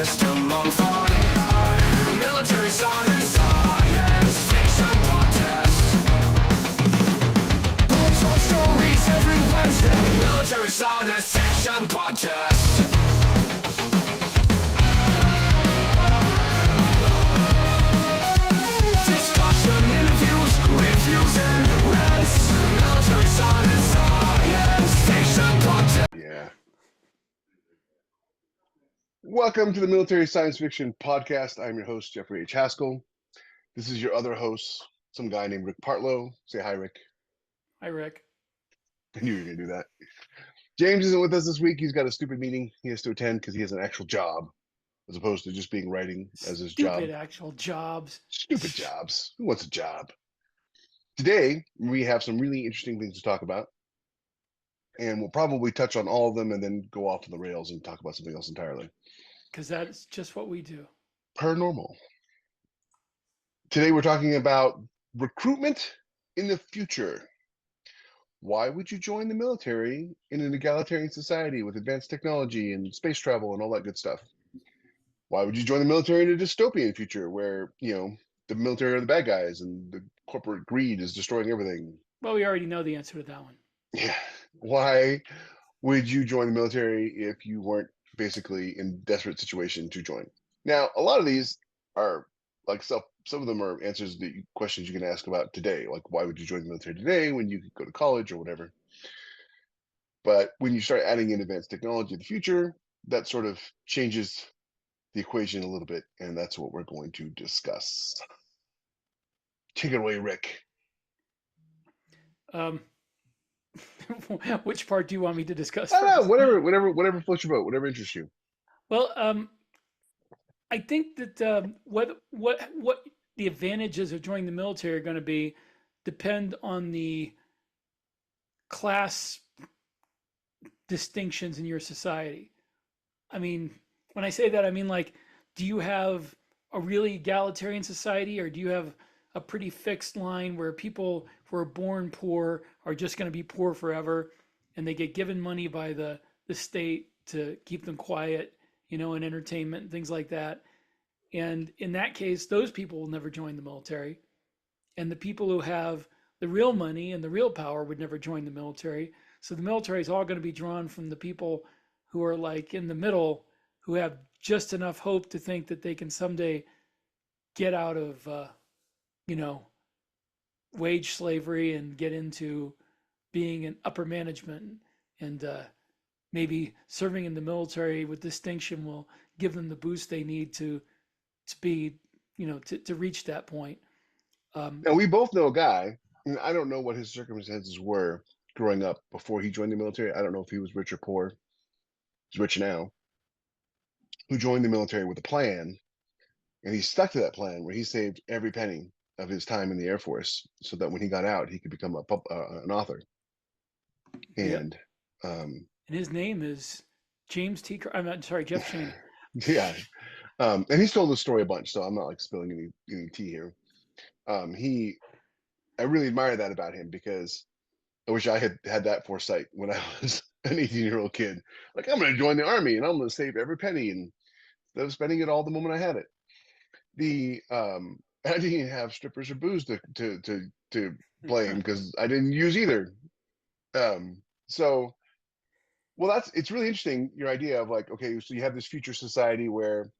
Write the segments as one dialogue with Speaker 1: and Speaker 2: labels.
Speaker 1: just among fun. Military science fiction podcast. Books or stories every Wednesday. Military science fiction podcast. Discussion, interviews, reviews, and rants. Military science fiction podcast.
Speaker 2: Yeah. Welcome to the Military Science Fiction Podcast. I'm your host, Jeffrey H. Haskell. This is your other host, some guy named Rick Partlow. Say hi, Rick.
Speaker 3: Hi, Rick.
Speaker 2: I knew you were going to do that. James isn't with us this week. He's got a stupid meeting he has to attend because he has an actual job as opposed to just being writing as his job.
Speaker 3: Stupid actual jobs.
Speaker 2: Stupid jobs. Who wants a job? Today, we have some really interesting things to talk about. And we'll probably touch on all of them and then go off to the rails and talk about something else entirely.
Speaker 3: Because that's just what we do.
Speaker 2: Per normal. Today we're talking about recruitment in the future. Why would you join the military in an egalitarian society with advanced technology and space travel and all that good stuff? Why would you join the military in a dystopian future where, the military are the bad guys and the corporate greed is destroying everything?
Speaker 3: Well, we already know the answer to that one.
Speaker 2: Yeah. Why would you join the military if you weren't basically in desperate situation to join? Now, a lot of these are like some of them are answers to questions you can ask about today. Like, why would you join the military today when you could go to college or whatever? But when you start adding in advanced technology in the future, that sort of changes the equation a little bit. And that's what we're going to discuss. Take it away, Rick.
Speaker 3: Which part do you want me to discuss
Speaker 2: I
Speaker 3: first?
Speaker 2: don't know, whatever floats your boat, whatever interests you.
Speaker 3: Well, I think that what the advantages of joining the military are going to be depend on the class distinctions in your society. I mean, when I say that, I mean, like, do you have a really egalitarian society, or do you have a pretty fixed line where people who are born poor are just going to be poor forever, and they get given money by the state to keep them quiet, and entertainment and things like that. And in that case, those people will never join the military. And the people who have the real money and the real power would never join the military. So the military is all going to be drawn from the people who are like in the middle, who have just enough hope to think that they can someday get out of, wage slavery and get into being in upper management, and maybe serving in the military with distinction will give them the boost they need to be, to reach that point.
Speaker 2: Now, we both know a guy, and I don't know what his circumstances were growing up before he joined the military. I don't know if he was rich or poor. He's rich now. Who joined the military with a plan, and he stuck to that plan where he saved every penny of his time in the Air Force so that when he got out, he could become an author. And
Speaker 3: and his name is James T. I'm sorry, Jeff Shane.
Speaker 2: Yeah. And he's told this story a bunch, so I'm not like spilling any tea here. I really admire that about him, because I wish I had that foresight when I was an 18-year-old kid. Like, I'm going to join the Army and I'm going to save every penny, and instead of spending it all the moment I had it. I didn't have strippers or booze to blame because I didn't use either. It's really interesting, your idea of like, okay, so you have this future society where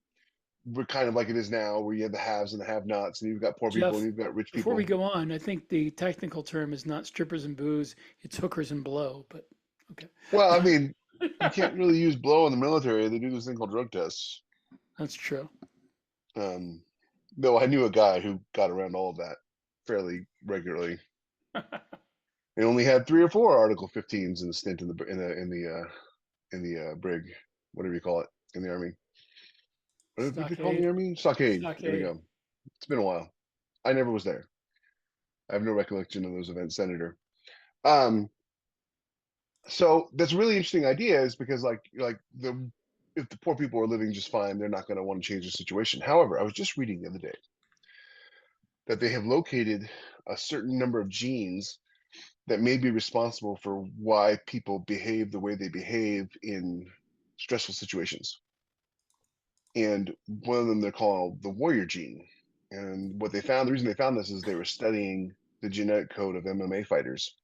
Speaker 2: we're kind of like it is now, where you have the haves and the have-nots, and you've got poor people and you've got rich people.
Speaker 3: Before we go on, I think the technical term is not strippers and booze, it's hookers and blow, but okay.
Speaker 2: Well, I mean, you can't really use blow in the military. They do this thing called drug tests.
Speaker 3: That's true.
Speaker 2: Though I knew a guy who got around all of that fairly regularly. He only had 3 or 4 Article 15s in the stint in the brig, whatever you call it, in the Army. What did they call the Army? Stockade. There we go. It's been a while. I never was there. I have no recollection of those events, Senator. So that's a really interesting idea, is because if the poor people are living just fine, they're not going to want to change the situation. However, I was just reading the other day that they have located a certain number of genes that may be responsible for why people behave the way they behave in stressful situations. and one of them they're called the warrior gene. And what they found, the reason they found this is they were studying the genetic code of MMA fighters,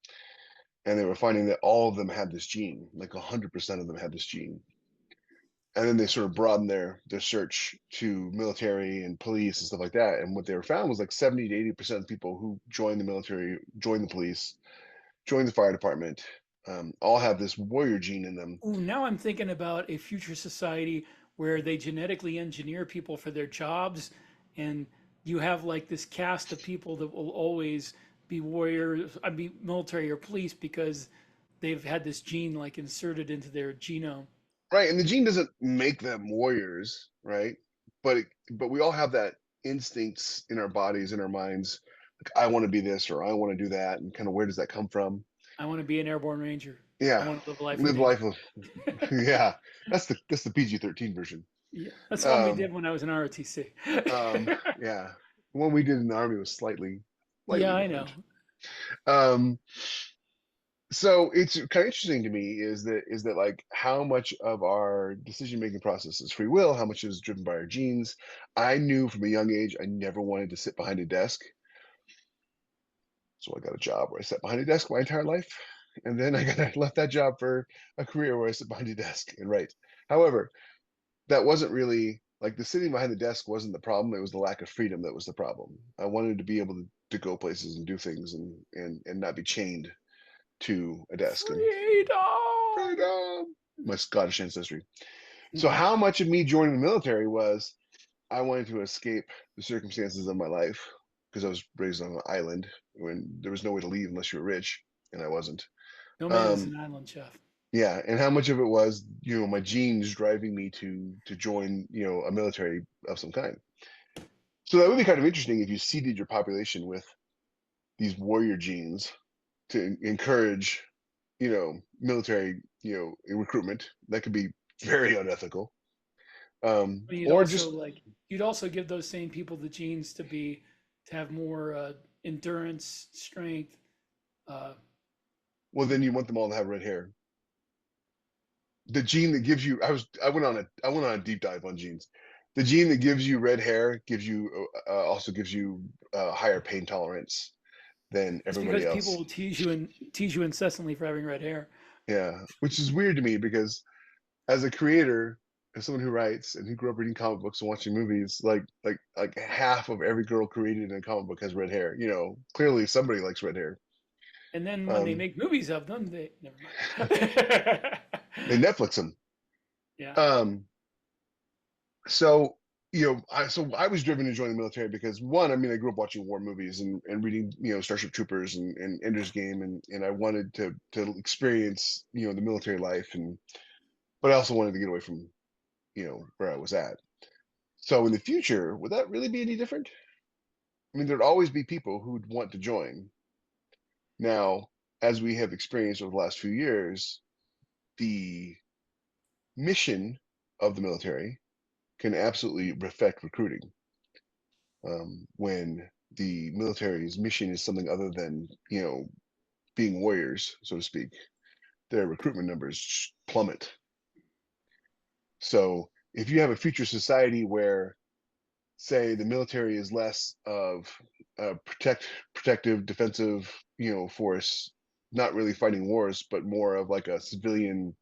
Speaker 2: and they were finding that all of them had this gene, like 100% of them had this gene. And then they sort of broadened their search to military and police and stuff like that. And what they were found was like 70 to 80% of people who join the military, join the police, join the fire department, all have this warrior gene in them.
Speaker 3: Ooh, now I'm thinking about a future society where they genetically engineer people for their jobs, and you have like this cast of people that will always be warriors, I mean military or police because they've had this gene like inserted into their genome.
Speaker 2: Right. And the gene doesn't make them warriors, right? But we all have that instincts in our bodies, in our minds, like I want to be this or I want to do that. And kind of where does that come from?
Speaker 3: I want to be an airborne ranger. I
Speaker 2: Yeah.
Speaker 3: want to live a life in
Speaker 2: Live
Speaker 3: nature.
Speaker 2: life of yeah. That's the PG-13 version.
Speaker 3: Yeah, that's the one we
Speaker 2: Um,
Speaker 3: did when I was in ROTC.
Speaker 2: yeah. The one we did in the army was slightly
Speaker 3: Yeah, I
Speaker 2: different.
Speaker 3: know.
Speaker 2: Um, so it's kind of interesting to me is that like how much of our decision making process is free will, how much is driven by our genes. I knew from a young age I never wanted to sit behind a desk, so I got a job where I sat behind a desk my entire life, and then I left that job for a career where I sit behind a desk and write. However, that wasn't really like the sitting behind the desk wasn't the problem. It was the lack of freedom that was the problem. I wanted to be able to go places and do things and not be chained to a desk. And
Speaker 3: Freedom.
Speaker 2: freedom, my Scottish ancestry. So how much of me joining the military was I wanted to escape the circumstances of my life because I was raised on an island when there was no way to leave unless you were rich, and I wasn't.
Speaker 3: No man is
Speaker 2: Um,
Speaker 3: an island chef.
Speaker 2: yeah, and how much of it was, my genes driving me to join, a military of some kind. So that would be kind of interesting if you seeded your population with these warrior genes to encourage, military, recruitment. That could be very unethical.
Speaker 3: But
Speaker 2: Or just,
Speaker 3: you'd also give those same people the genes to have more endurance, strength. Uh,
Speaker 2: well, then you want them all to have red hair. The gene that gives you, I went on a deep dive on genes. The gene that gives you red hair gives you also gives you higher pain tolerance than
Speaker 3: it's
Speaker 2: everybody
Speaker 3: because people
Speaker 2: else.
Speaker 3: will tease you incessantly for having red hair.
Speaker 2: Yeah, which is weird to me because as a creator, as someone who writes and who grew up reading comic books and watching movies, like half of every girl created in a comic book has red hair. Clearly somebody likes red hair.
Speaker 3: And then when they
Speaker 2: Um,
Speaker 3: make movies of them, they never mind.
Speaker 2: they Netflix them.
Speaker 3: Yeah.
Speaker 2: Um, so I was driven to join the military because one, I mean, I grew up watching war movies and reading, Starship Troopers and Ender's Game, and I wanted to experience, the military life, but I also wanted to get away from, where I was at. So in the future, would that really be any different? I mean, there'd always be people who'd want to join. Now, as we have experienced over the last few years, the mission of the military can absolutely affect recruiting. When the military's mission is something other than, being warriors, so to speak, their recruitment numbers plummet. So if you have a future society where, say, the military is less of a protective, defensive, force, not really fighting wars, but more of like a civilian,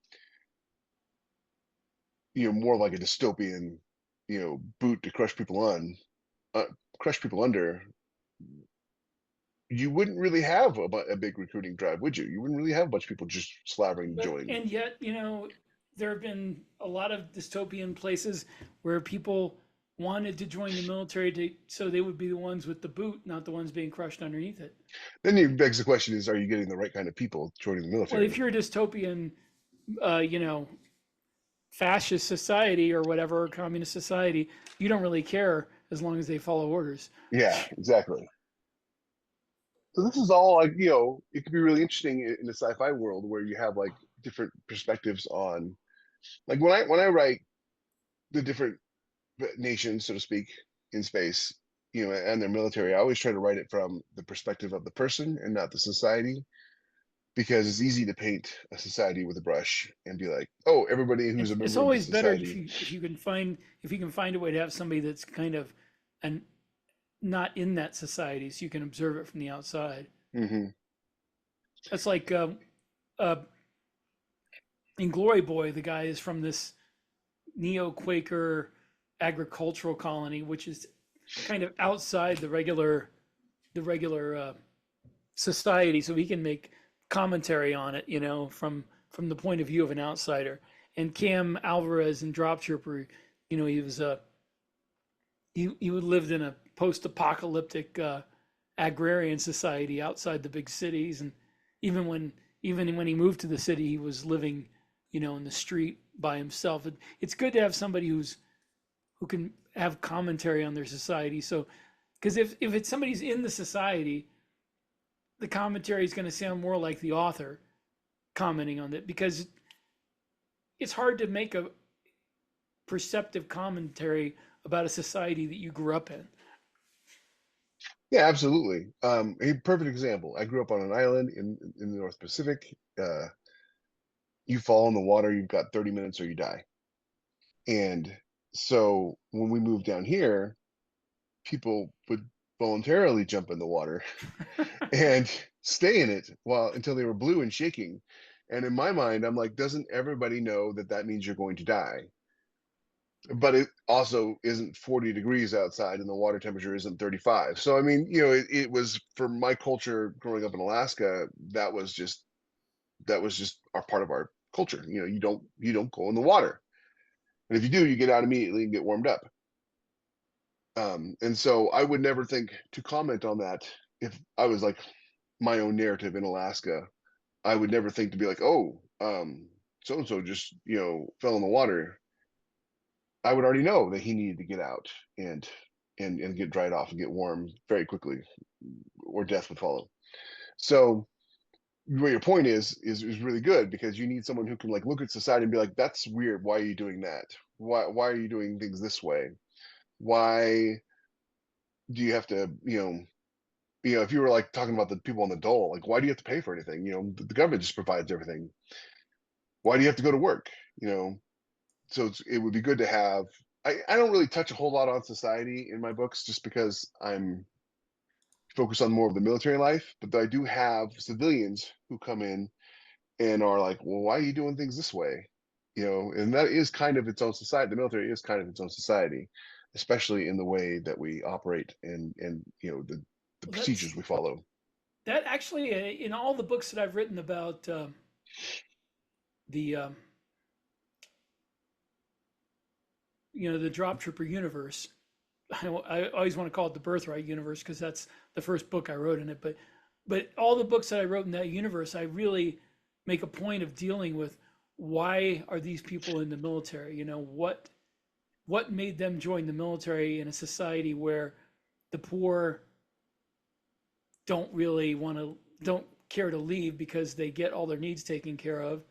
Speaker 2: more like a dystopian, boot to uh, crush people under, you wouldn't really have a big recruiting drive, would you? You wouldn't really have a bunch of people just slavering to
Speaker 3: But
Speaker 2: join.
Speaker 3: and yet, there have been a lot of dystopian places where people wanted to join the military so they would be the ones with the boot, not the ones being crushed underneath it.
Speaker 2: Then it begs the question: is, are you getting the right kind of people joining the
Speaker 3: Well, if
Speaker 2: military?
Speaker 3: you're a dystopian, you know, fascist society or whatever, communist society, you don't really care as long as they follow orders.
Speaker 2: Yeah, exactly. So this is all like, it could be really interesting in the sci-fi world where you have like different perspectives on, like when I write the different nations, so to speak, in space, and their military, I always try to write it from the perspective of the person and not the society, because it's easy to paint a society with a brush and be like, oh, everybody who's a
Speaker 3: It's
Speaker 2: member of the
Speaker 3: always better
Speaker 2: society.
Speaker 3: if you can find a way to have somebody that's kind of and not in that society, so you can observe it from the outside.
Speaker 2: Hmm.
Speaker 3: That's like uh, in Glory Boy, the guy is from this neo-Quaker agricultural colony, which is kind of outside the regular society, so he can make commentary on it, from the point of view of an outsider. And Cam Alvarez in Drop Trooper, he was he lived in a post-apocalyptic agrarian society outside the big cities, and even when he moved to the city, he was living, in the street by himself. It's good to have somebody who can have commentary on their society. So, because if it's somebody's in the society, the commentary is going to sound more like the author commenting on it, because it's hard to make a perceptive commentary about a society that you grew up in.
Speaker 2: Yeah, absolutely. A perfect example. I grew up on an island in the North Pacific. You fall in the water, you've got 30 minutes or you die. And so when we moved down here, people would voluntarily jump in the water and stay in it while until they were blue and shaking. And in my mind, I'm like, doesn't everybody know that that means you're going to die? But it also isn't 40 degrees outside and the water temperature isn't 35. So I mean, it was for my culture growing up in Alaska, that was just our part of our culture. You don't go in the water. And if you do, you get out immediately and get warmed up. And so I would never think to comment on that if I was like my own narrative in Alaska. I would never think to be like, oh, so and so just fell in the water. I would already know that he needed to get out and and get dried off and get warm very quickly, or death would follow. So what your point is really good, because you need someone who can like look at society and be like, that's weird. Why are you doing that? Why are you doing things this way? Why do you have to, if you were like talking about the people on the dole, like why do you have to pay for anything? The government just provides everything. Why do you have to go to work? So it would be good to have. I don't really touch a whole lot on society in my books just because I'm focused on more of the military life, but I do have civilians who come in and are like, well, why are you doing things this way? And that is kind of its own society. The military is kind of its own society, especially in the way that we operate and the
Speaker 3: Well, that's
Speaker 2: procedures we follow.
Speaker 3: that actually in all the books that I've written about the the Drop Trooper universe. I always want to call it the Birthright universe because that's the first book I wrote in it. But all the books that I wrote in that universe, I really make a point of dealing with why are these people in the military? What made them join the military in a society where the poor don't care to leave because they get all their needs taken care of,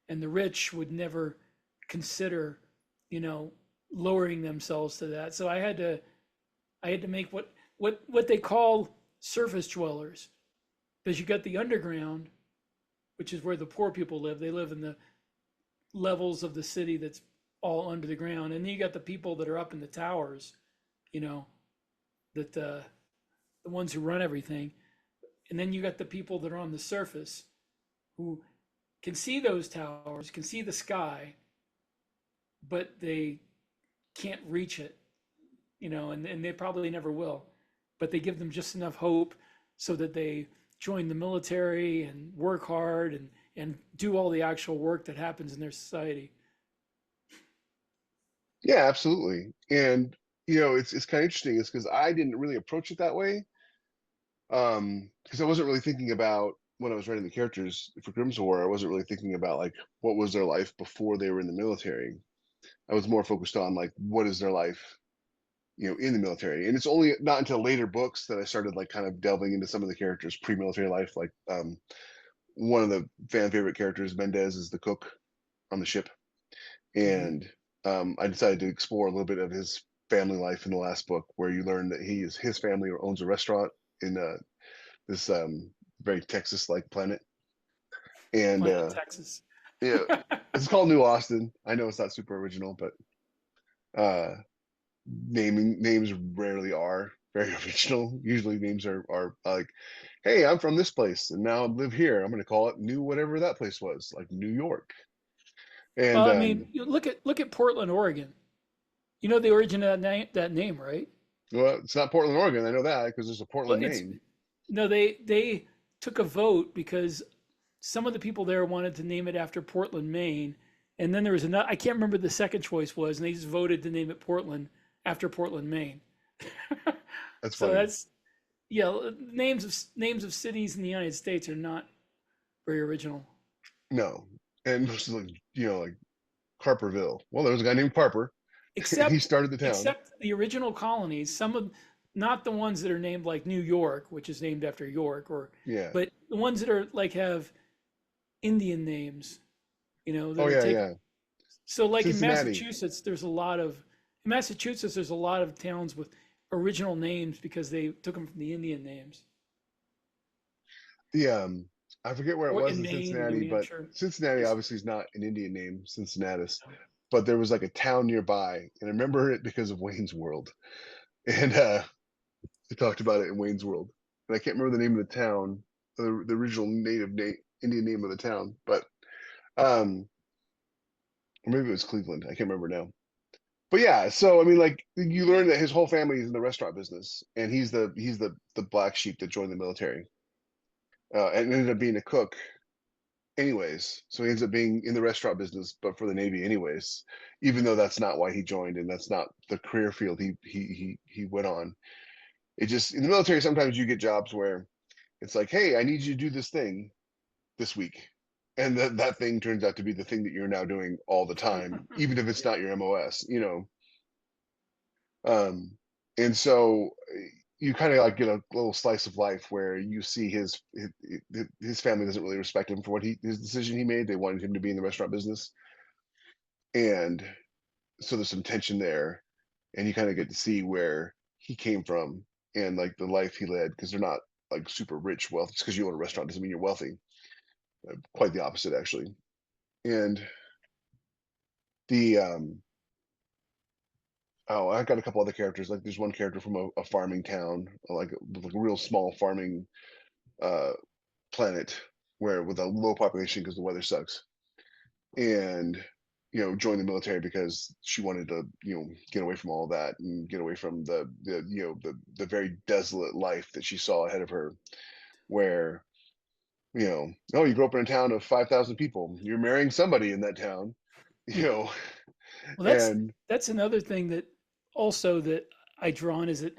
Speaker 3: and the rich would never consider, you know, lowering themselves to that. So I had to make what they call surface dwellers, because you got the underground, which is where the poor people live. They live in the levels of the city that's all under the ground, and then you got the people that are up in the towers, you know, that the ones who run everything, and then you got the people that are on the surface who can see those towers, can see the sky, but they can't reach it, and they probably never will. But they give them just enough hope so that they join the military and work hard and do all the actual work that happens in their society.
Speaker 2: Yeah, absolutely. And it's kind of interesting is because I didn't really approach it that way. Because I wasn't really thinking about, when I was writing the characters for Grimm's War, I wasn't really thinking about like what was their life before they were in the military. I was more focused on like what is their life, in the military. And it's only not until later books that I started like kind of delving into some of the characters pre-military life. Like one of the fan favorite characters, Mendez, is the cook on the ship.
Speaker 3: Mm-hmm.
Speaker 2: And I decided to explore a little bit of his family life in the last book, where you learn that his family owns a restaurant in this very Texas-like planet. And
Speaker 3: Planet Texas.
Speaker 2: yeah, it's called New Austin. I know it's not super original, but uh, naming names rarely are very original. Usually names are like, hey, I'm from this place and now I live here. I'm going to call it New whatever that place was, like New York. And
Speaker 3: Well, I mean, you look at Portland, Oregon. You know the origin of that name, right?
Speaker 2: well, it's not Portland, Oregon. I know that because there's a
Speaker 3: Well,
Speaker 2: Portland,
Speaker 3: it's
Speaker 2: Maine.
Speaker 3: no, they took a vote because some of the people there wanted to name it after Portland, Maine, and then there was another. I can't remember the second choice was, and they just voted to name it Portland after Portland, Maine.
Speaker 2: That's
Speaker 3: So
Speaker 2: funny.
Speaker 3: that's yeah. Names of cities in the United States are not very original.
Speaker 2: No, and most of like Carperville. Well, there was a guy named Carper. He
Speaker 3: except
Speaker 2: started the town.
Speaker 3: except the original colonies, some of not the ones that are named like New York, which is named after York, or
Speaker 2: Yeah.
Speaker 3: but the ones that are like have Indian names, that
Speaker 2: Oh
Speaker 3: are
Speaker 2: yeah,
Speaker 3: taken.
Speaker 2: yeah.
Speaker 3: So like
Speaker 2: Cincinnati.
Speaker 3: In Massachusetts there's a lot of towns with original names because they took them from the Indian names.
Speaker 2: The I forget where it
Speaker 3: Or
Speaker 2: was
Speaker 3: in
Speaker 2: in
Speaker 3: Maine and New
Speaker 2: Cincinnati, but
Speaker 3: Hampshire.
Speaker 2: Cincinnati
Speaker 3: There's,
Speaker 2: obviously is not an Indian name, Cincinnatus. But there was like a town nearby, and I remember it because of Wayne's World. And they talked about it in Wayne's World. And I can't remember the name of the town, the original Indian name of the town, but um or maybe it was Cleveland. I can't remember now. But yeah, so I mean, like you learn that his whole family is in the restaurant business, and he's the black sheep that joined the military, and ended up being a cook anyways. So he ends up being in the restaurant business, but for the Navy anyways, even though that's not why he joined, and that's not the career field he went on. It just in the military sometimes you get jobs where it's like, hey, I need you to do this thing this week. And that thing turns out to be the thing that you're now doing all the time, even if it's
Speaker 3: yeah.
Speaker 2: not your MOS. Um, and so you kind of like get a little slice of life where you see his family doesn't really respect him for what his decision he made. They wanted him to be in the restaurant business, and so there's some tension there, and you kind of get to see where he came from and like the life he led because they're not like super rich wealth. Just because you own a restaurant doesn't mean you're wealthy. Quite the opposite, actually. And the oh, I got a couple other characters. Like there's one character from a farming town, like a real small farming uh, planet where with a low population because the weather sucks, and joined the military because she wanted to get away from all that and get away from the very desolate life that she saw ahead of her, where oh, you grew up in a town of 5,000 people, you're marrying somebody in that town, you know,
Speaker 3: Well,
Speaker 2: and
Speaker 3: that's another thing that also that I draw on is that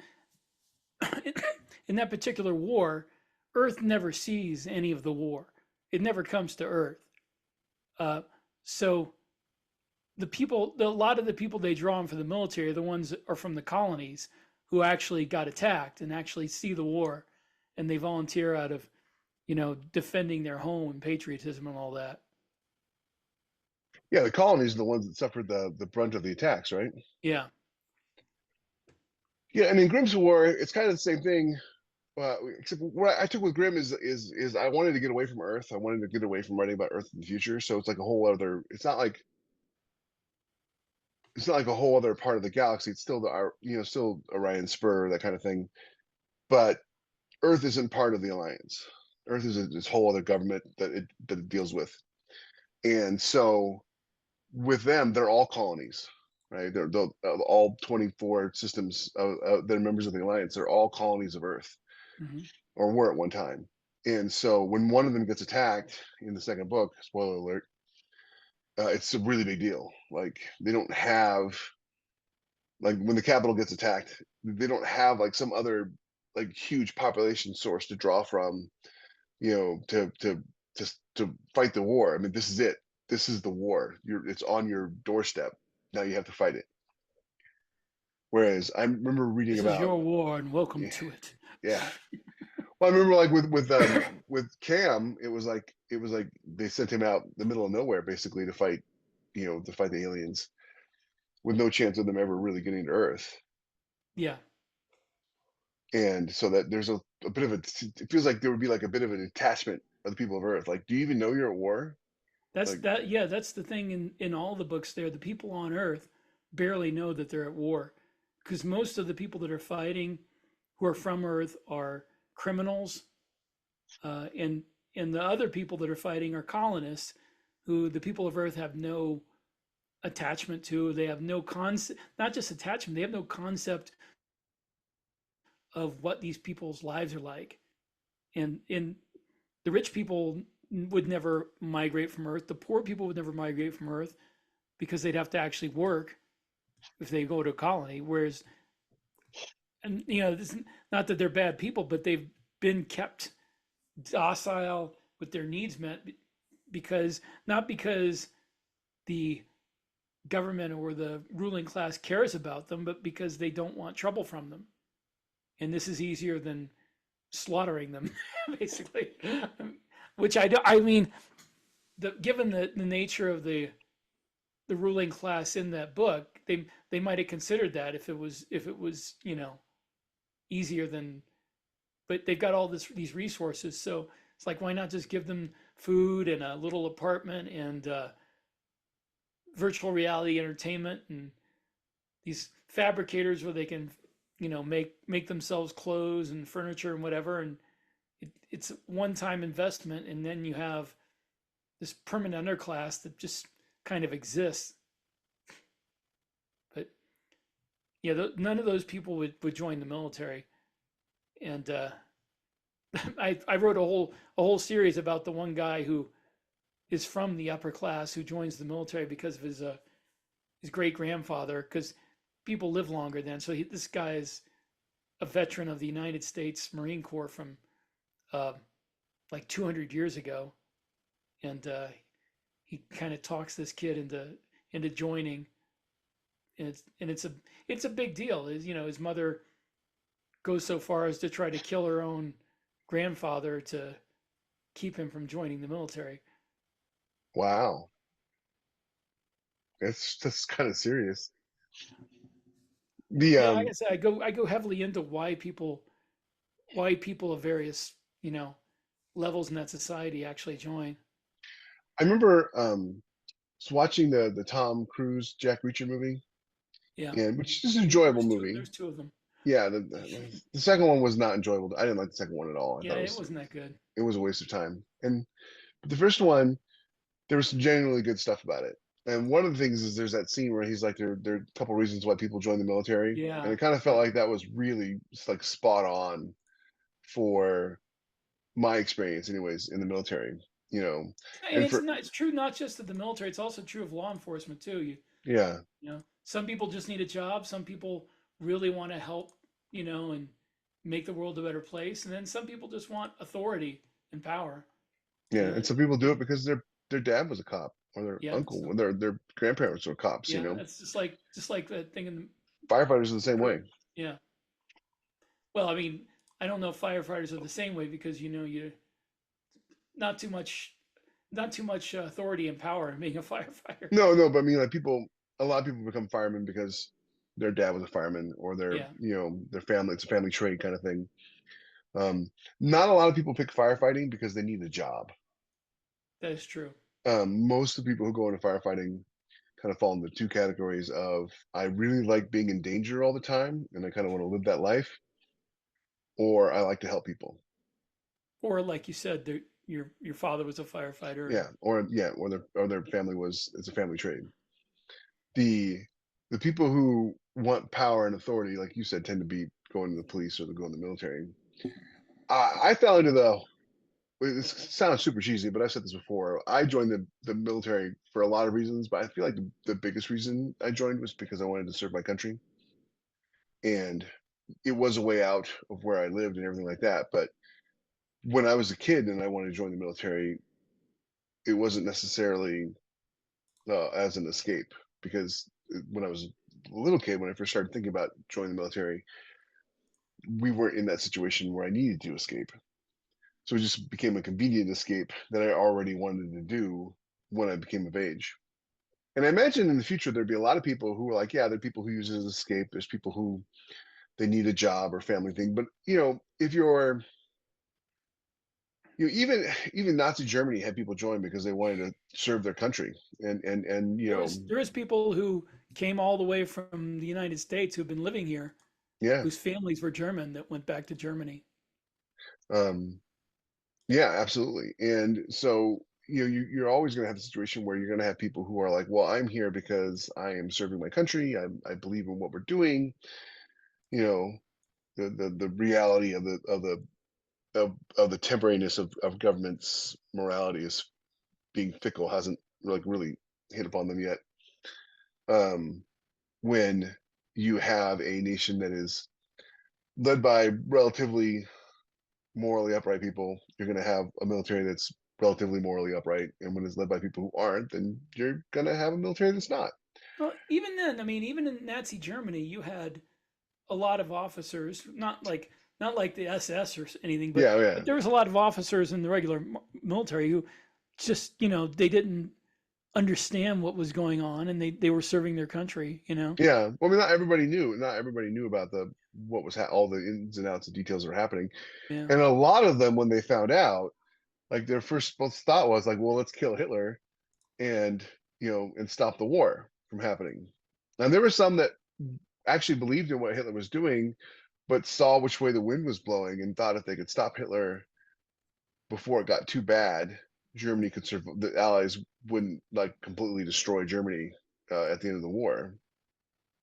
Speaker 3: in that particular war, Earth never sees any of the war. It never comes to Earth. Uh, so a lot of the people they draw on for the military are the ones that are from the colonies who actually got attacked and actually see the war, and they volunteer out of, defending their home and patriotism and all that.
Speaker 2: yeah, the colonies are the ones that suffered the brunt of the attacks, right?
Speaker 3: Yeah.
Speaker 2: Yeah, and in Grimm's War, it's kind of the same thing. Except what I took with Grimm is I wanted to get away from Earth. I wanted to get away from writing about Earth in the future. So it's like a whole other. It's not like a whole other part of the galaxy. It's still still Orion Spur, that kind of thing. But Earth isn't part of the alliance. Earth is this whole other government that it deals with. And so with them, they're all colonies, right? They're all 24 systems that are members of the alliance. They're all colonies of Earth,
Speaker 3: Hmm.
Speaker 2: or were at one time. And so when one of them gets attacked in the second book, spoiler alert, it's a really big deal. Like they don't have like when the capital gets attacked, they don't have like some other like huge population source to draw from, to fight the war. I mean, this is it. This is the war. It's on your doorstep. Now you have to fight it. Whereas I remember reading
Speaker 3: This is
Speaker 2: about,
Speaker 3: your war, and welcome
Speaker 2: yeah,
Speaker 3: to it.
Speaker 2: yeah. Well, I remember like with Cam, it was like they sent him out the middle of nowhere basically to fight the aliens with no chance of them ever really getting to Earth.
Speaker 3: Yeah.
Speaker 2: And so that there's a bit of it feels like there would be like a bit of a detachment are the people of Earth? Like, do you even know you're at war?
Speaker 3: That's
Speaker 2: Like,
Speaker 3: that. Yeah, that's the thing in all the books. There, the people on Earth barely know that they're at war, because most of the people that are fighting, who are from Earth, are criminals, and the other people that are fighting are colonists, who the people of Earth have no attachment to. They have no concept, not just attachment. They have no concept of what these people's lives are like, and the rich people would never migrate from Earth. The poor people would never migrate from Earth because they'd have to actually work if they go to a colony. Whereas, and this, not that they're bad people, but they've been kept docile with their needs met because not because the government or the ruling class cares about them, but because they don't want trouble from them. And this is easier than slaughtering them, basically. Which I do. I mean, given the nature of the ruling class in that book, they might have considered that if it was easier than. But they've got all these resources, so it's like, why not just give them food and a little apartment and virtual reality entertainment and these fabricators where they can make themselves clothes and furniture and whatever, and it's a one-time investment, and then you have this permanent underclass that just kind of exists. But yeah, none of those people would join the military. And I wrote a whole series about the one guy who is from the upper class who joins the military because of his great grandfather, because people live longer then. So this guy is a veteran of the United States Marine Corps from uh, like 200 years ago, and he kind of talks this kid into joining, and it's a big deal. His mother goes so far as to try to kill her own grandfather to keep him from joining the military.
Speaker 2: wow, that's kind of serious. The
Speaker 3: Yeah, like I said, I go heavily into why people of various levels in that society actually join.
Speaker 2: I remember watching the Tom Cruise Jack Reacher movie,
Speaker 3: Yeah,
Speaker 2: and which is an enjoyable
Speaker 3: there's two
Speaker 2: movie.
Speaker 3: there's two of them.
Speaker 2: Yeah, the second one was not enjoyable. I didn't like the second one at all. I
Speaker 3: Yeah,
Speaker 2: thought
Speaker 3: it wasn't that good.
Speaker 2: it was a waste of time. And but the first one, there was some genuinely good stuff about it. And one of the things is there's that scene where he's like, there are a couple reasons why people join the military, and
Speaker 3: Yeah,
Speaker 2: it kind of felt
Speaker 3: yeah.
Speaker 2: like that was really like spot on for my experience, anyways, in the military. You know,
Speaker 3: And
Speaker 2: and
Speaker 3: it's
Speaker 2: for
Speaker 3: not it's true not just of the military, it's also true of law enforcement too.
Speaker 2: yeah,
Speaker 3: Some people just need a job, some people really want to help, and make the world a better place, and then some people just want authority and power.
Speaker 2: yeah,
Speaker 3: Uh,
Speaker 2: and some people do it because their dad was a cop or their
Speaker 3: yeah,
Speaker 2: uncle or their grandparents were cops.
Speaker 3: yeah, that's just like that thing in the
Speaker 2: Firefighters are the same
Speaker 3: recruit.
Speaker 2: way.
Speaker 3: Yeah. Well, I mean, I don't know if firefighters are the same way because you not too much not too much authority and power in being a firefighter.
Speaker 2: No, no, but I mean, like a lot of people become firemen because their dad was a fireman or
Speaker 3: Yeah,
Speaker 2: their family, it's a family trait kind of thing. Um, Not a lot of people pick firefighting because they need a job.
Speaker 3: that is true.
Speaker 2: Most of the people who go into firefighting kind of fall into two categories of I really like being in danger all the time and I kind of want to live that life, or I like to help people.
Speaker 3: Or like you said, your father was a firefighter, and
Speaker 2: Or their family was it's a family trait. The the people who want power and authority, like you said, tend to be going to the police or to go in the military. I fell into the. It sounds super cheesy, but I've said this before. I joined the military for a lot of reasons, but I feel like the biggest reason I joined was because I wanted to serve my country, and it was a way out of where I lived and everything like that. But when I was a kid and I wanted to join the military, it wasn't necessarily as an escape because when I was a little kid, when I first started thinking about joining the military, we weren't in that situation where I needed to escape. So it just became a convenient escape that I already wanted to do when I became of age. And I imagine in the future there'd be a lot of people who are like, yeah, there are people who use it as escape. There's people who they need a job or family thing. But if you're even Nazi Germany had people join because they wanted to serve their country, and
Speaker 3: There is people who came all the way from the United States who've been living here,
Speaker 2: yeah,
Speaker 3: whose families were German that went back to Germany.
Speaker 2: um, yeah, absolutely. And so you're always going to have the situation where you're going to have people who are like, well, I'm here because I am serving my country. I believe in what we're doing. You know, the reality of the temporariness of government's morality is being fickle hasn't like really hit upon them yet. Um, when you have a nation that is led by relatively morally upright people, you're going to have a military that's relatively morally upright. And when it's led by people who aren't, then you're going to have a military that's not.
Speaker 3: Well, even then, I mean, even in Nazi Germany, you had a lot of officers, not like the SS or anything, but
Speaker 2: Yeah, yeah,
Speaker 3: but there was a lot of officers in the regular military who just they didn't understand what was going on, and they were serving their country.
Speaker 2: yeah. Well, I mean, not everybody knew. Not everybody knew about the what was all the ins and outs and details that were happening.
Speaker 3: Yeah.
Speaker 2: And a lot of them, when they found out, like their first thought was like, well, let's kill Hitler and and stop the war from happening. And there were some that actually believed in what Hitler was doing, but saw which way the wind was blowing and thought if they could stop Hitler before it got too bad, Germany could survive. The Allies wouldn't like completely destroy Germany at the end of the war,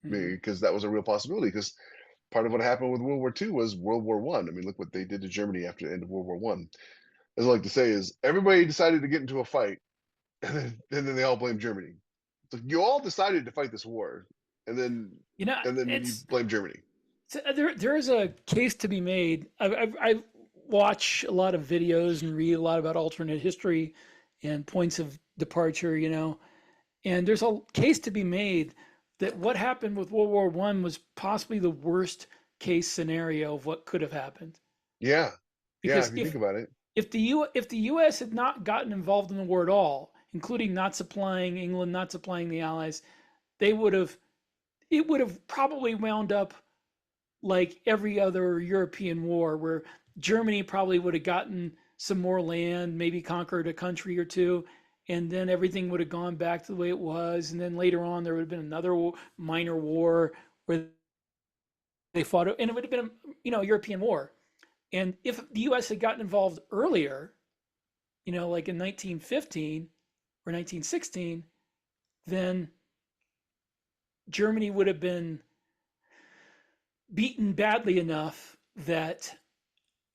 Speaker 3: Hmm.
Speaker 2: because that was a real possibility. Because part of what happened with World War II was World War One. I mean, look what they did to Germany after the end of World War One. As I like to say, is everybody decided to get into a fight, and then they all blame Germany. It's like you all decided to fight this war, and then
Speaker 3: You know,
Speaker 2: and then you
Speaker 3: it's
Speaker 2: blame Germany.
Speaker 3: there is a case to be made. I watch a lot of videos and read a lot about alternate history and points of departure. And there's a case to be made that what happened with World War One was possibly the worst case scenario of what could have happened.
Speaker 2: Yeah, yeah.
Speaker 3: Because
Speaker 2: If you think about it,
Speaker 3: if the U.S. had not gotten involved in the war at all, including not supplying England, not supplying the Allies, they would have it would have probably wound up like every other European war, where Germany probably would have gotten some more land, maybe conquered a country or two, and then everything would have gone back to the way it was. And then later on, there would have been another minor war where they fought, and it would have been a European war. And if the U.S. had gotten involved earlier, like in 1915 or 1916, then Germany would have been beaten badly enough that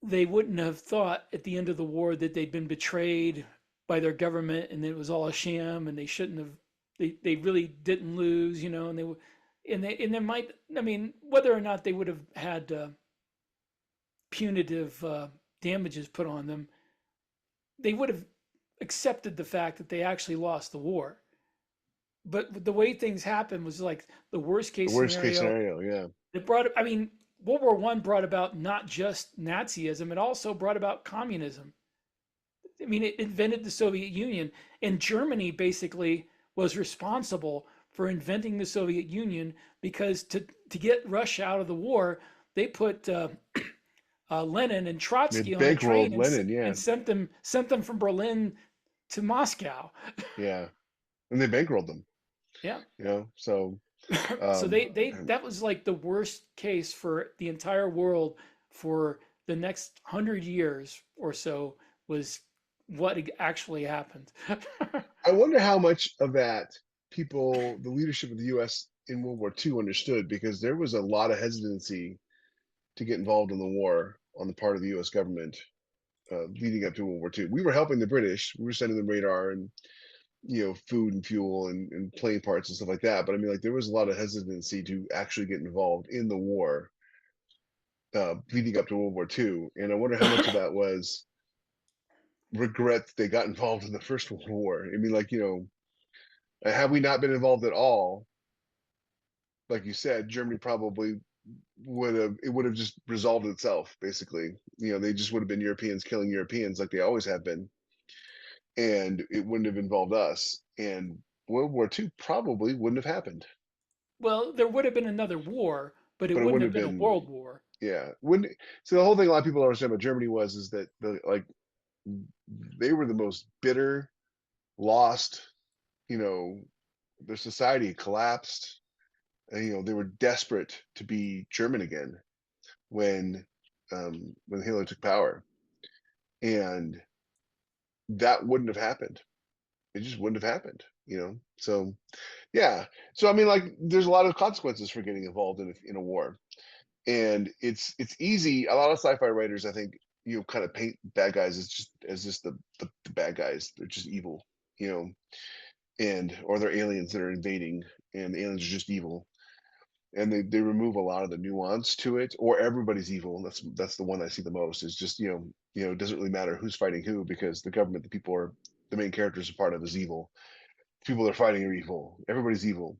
Speaker 3: they wouldn't have thought at the end of the war that they'd been betrayed by their government and it was all a sham and they shouldn't have. They really didn't lose, and there might. I mean, whether or not they would have had punitive damages put on them, they would have accepted the fact that they actually lost the war. But the way things happened was like the worst
Speaker 2: the
Speaker 3: case
Speaker 2: worst case
Speaker 3: scenario.
Speaker 2: scenario. Yeah,
Speaker 3: It brought, I mean, World War One brought about not just Nazism, it also brought about communism. I mean, it invented the Soviet Union, and Germany basically was responsible for inventing the Soviet Union because to get Russia out of the war, they put Lenin and
Speaker 2: they
Speaker 3: Trotsky on a
Speaker 2: bankrolled
Speaker 3: train
Speaker 2: Lenin. Yeah,
Speaker 3: and sent them from Berlin to Moscow.
Speaker 2: yeah, and they bankrolled them.
Speaker 3: Yeah.
Speaker 2: So
Speaker 3: So
Speaker 2: um,
Speaker 3: that was like the worst case for the entire world for the next 100 years or so was what actually happened.
Speaker 2: I wonder how much of that the leadership of the U.S. in World War II understood, because there was a lot of hesitancy to get involved in the war on the part of the U.S. government leading up to World War II. We were helping the British. We were sending them radar and food and fuel and plane parts and stuff like that. But I mean, like there was a lot of hesitancy to actually get involved in the war leading up to World War II. And I wonder how much of that was regret that they got involved in the First World War. I mean, like had we not been involved at all, like you said, Germany probably would have just resolved itself. Basically, they just would have been Europeans killing Europeans like they always have been, and it wouldn't have involved us. And World War II probably wouldn't have happened.
Speaker 3: Well, there would have been another war, but it
Speaker 2: But it
Speaker 3: wouldn't
Speaker 2: wouldn't
Speaker 3: have
Speaker 2: have
Speaker 3: been a
Speaker 2: been,
Speaker 3: world war.
Speaker 2: yeah. Wouldn't So the whole thing a lot of people don't understand about Germany is that the like they were the most bitter, lost, you know, their society collapsed, and they were desperate to be German again when Hitler took power, and that wouldn't have happened. It just wouldn't have happened. So yeah, so I mean, like, there's a lot of consequences for getting involved in a war, and it's easy. A lot of sci-fi writers, I think, kind of paint bad guys as just the bad guys. They're just evil, you know, and or they're aliens that are invading, and the aliens are just evil, and they remove a lot of the nuance to it, or everybody's evil. That's the one I see the most. Is just it doesn't really matter who's fighting who, because the government the people are the main characters are part of is evil. People they're fighting are evil. Everybody's evil.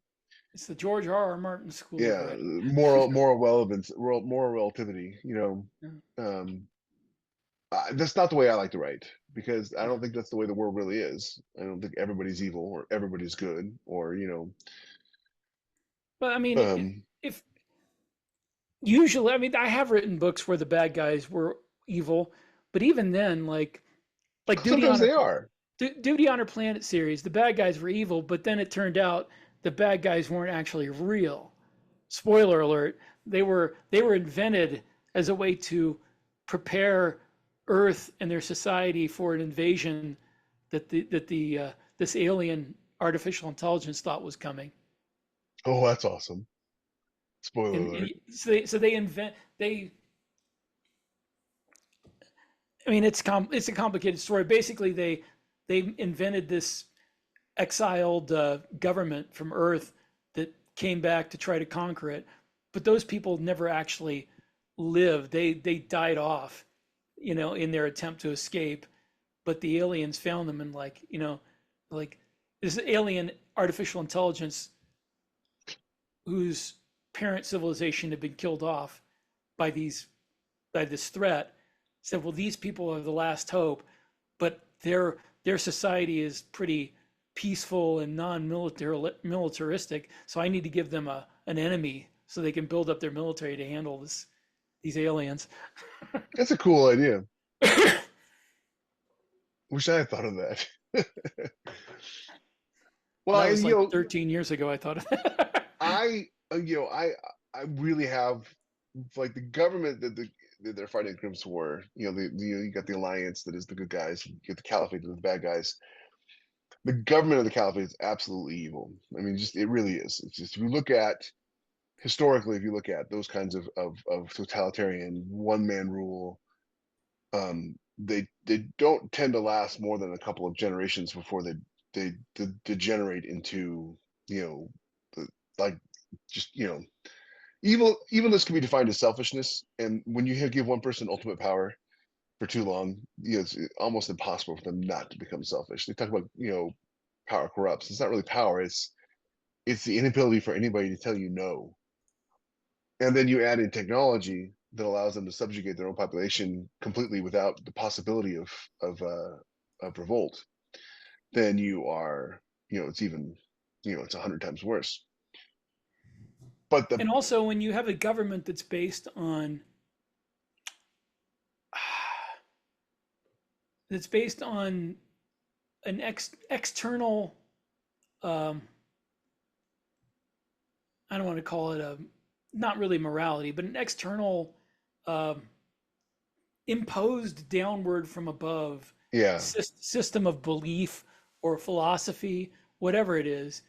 Speaker 3: It's the George R. R. Martin school of
Speaker 2: Yeah,
Speaker 3: writing.
Speaker 2: moral relevance, moral relativity.
Speaker 3: Yeah,
Speaker 2: Um, that's not the way I like to write, because I
Speaker 3: yeah.
Speaker 2: don't think that's the way the world really is. I don't think everybody's evil or everybody's good, or
Speaker 3: But I mean,
Speaker 2: um,
Speaker 3: if usually, I mean, I have written books where the bad guys were evil, but even then, like
Speaker 2: sometimes they are.
Speaker 3: Duty Honor Planet series, the bad guys were evil, but then it turned out the bad guys weren't actually real. Spoiler alert, they were invented as a way to prepare Earth and their society for an invasion that the this alien artificial intelligence thought was coming.
Speaker 2: Oh, that's awesome. Spoiler
Speaker 3: And
Speaker 2: alert.
Speaker 3: so they invent they I mean it's a complicated story. Basically they invented this exiled government from Earth that came back to try to conquer it, but those people never actually lived. They died off, in their attempt to escape. But the aliens found them, and like this alien artificial intelligence whose parent civilization had been killed off by these by this threat said, well, these people are the last hope, but their society is pretty peaceful and non-militaristic, so I need to give them an enemy so they can build up their military to handle these aliens.
Speaker 2: That's a cool idea. Wish I had thought of that.
Speaker 3: Well,
Speaker 2: Well,
Speaker 3: that
Speaker 2: and
Speaker 3: was like 13 years ago. I thought of that.
Speaker 2: I really have, like, the government that they're fighting against war. You got the alliance that is the good guys. You get the caliphate that are the bad guys. The government of the caliphate is absolutely evil. I mean, just it really is. It's just, if you look at historically, if you look at those kinds of totalitarian one man rule, they don't tend to last more than a couple of generations before they degenerate into you know the, like just evilness can be defined as selfishness, and when you give one person ultimate power for too long, it's almost impossible for them not to become selfish. They talk about power corrupts. It's not really power. It's the inability for anybody to tell you no. And then you add in technology that allows them to subjugate their own population completely without the possibility of revolt. Then you are, it's even, it's 100 times worse. But the
Speaker 3: And also, when you have a government that's based on an external, um, I don't want to call it a, not really morality, but an external, um, imposed downward from above
Speaker 2: yeah,
Speaker 3: system of belief or philosophy, whatever it is,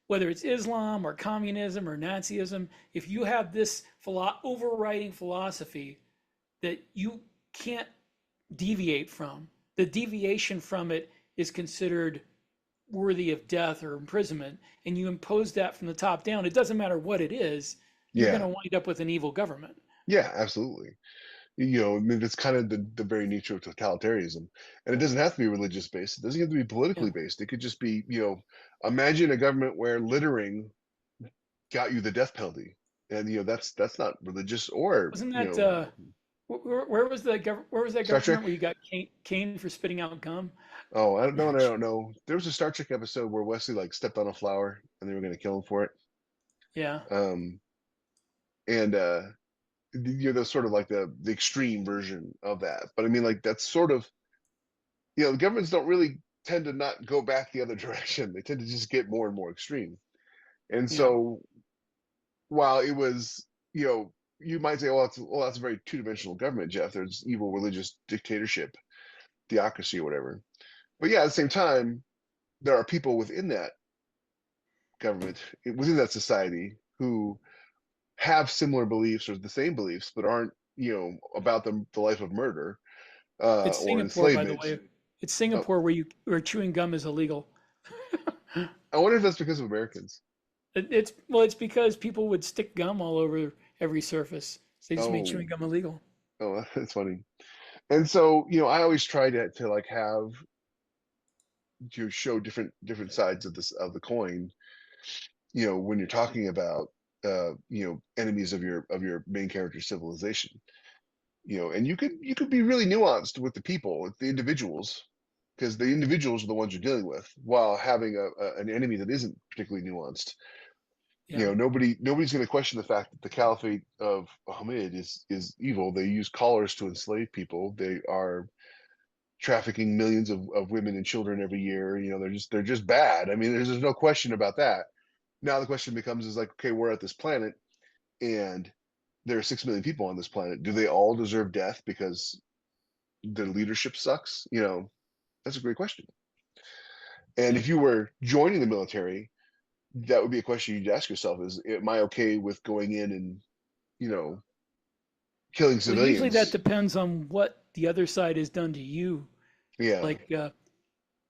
Speaker 3: whether it's Islam or communism or Nazism, if you have this overriding philosophy that you can't deviate from, the deviation from it is considered worthy of death or imprisonment, and you impose that from the top down, it doesn't matter what it is, you're going
Speaker 2: yeah,
Speaker 3: to wind up with an evil government.
Speaker 2: yeah, absolutely. I mean, that's kind of the very nature of totalitarianism. And it doesn't have to be religious based. It doesn't have to be
Speaker 3: Yeah.
Speaker 2: politically based. It could just be, imagine a government where littering got you the death penalty. And that's not religious or,
Speaker 3: Wasn't that where was that
Speaker 2: Star Trek.
Speaker 3: government where you got caned for spitting out gum?
Speaker 2: Oh, I don't know. I don't know. There was a Star Trek episode where Wesley like stepped on a flower and they were going to kill him for it.
Speaker 3: Yeah.
Speaker 2: Um, and That's sort of like the extreme version of that. But I mean, like that's sort of, the governments don't really tend to not go back the other direction. They tend to just get more and more extreme. And
Speaker 3: Yeah.
Speaker 2: so while it was, you might say, well, that's a very two-dimensional government, Jeff. There's evil religious dictatorship, theocracy, or whatever. But yeah, at the same time, there are people within that government, within that society, who have similar beliefs or the same beliefs, but aren't, about the life of murder
Speaker 3: It's
Speaker 2: or
Speaker 3: Singapore, by the
Speaker 2: enslavement.
Speaker 3: way. It's
Speaker 2: Oh,
Speaker 3: Singapore where chewing gum is illegal.
Speaker 2: I wonder if that's because of Americans.
Speaker 3: It's because people would stick gum all over every surface. They just made
Speaker 2: Oh,
Speaker 3: chewing gum illegal.
Speaker 2: oh, that's funny. And so, I always try to like have to show different sides of this of the coin. When you're talking about enemies of your main character civilization. And you could be really nuanced with the people, with the individuals, because the individuals are the ones you're dealing with, while having an enemy that isn't particularly nuanced.
Speaker 3: Yeah.
Speaker 2: Nobody's going to question the fact that the Caliphate of Hamid is evil. They use collars to enslave people. They are trafficking millions of women and children every year. They're just bad. I mean, there's no question about that. Now the question becomes is like, okay, we're at this planet, and there are 6 million people on this planet. Do they all deserve death because their leadership sucks? That's a great question. And
Speaker 3: Yeah.
Speaker 2: if you were joining the military, that would be a question you'd ask yourself: is am I okay with going in and you know killing
Speaker 3: Well, usually that
Speaker 2: civilians?
Speaker 3: depends on what the other side has done to you.
Speaker 2: Yeah,
Speaker 3: Like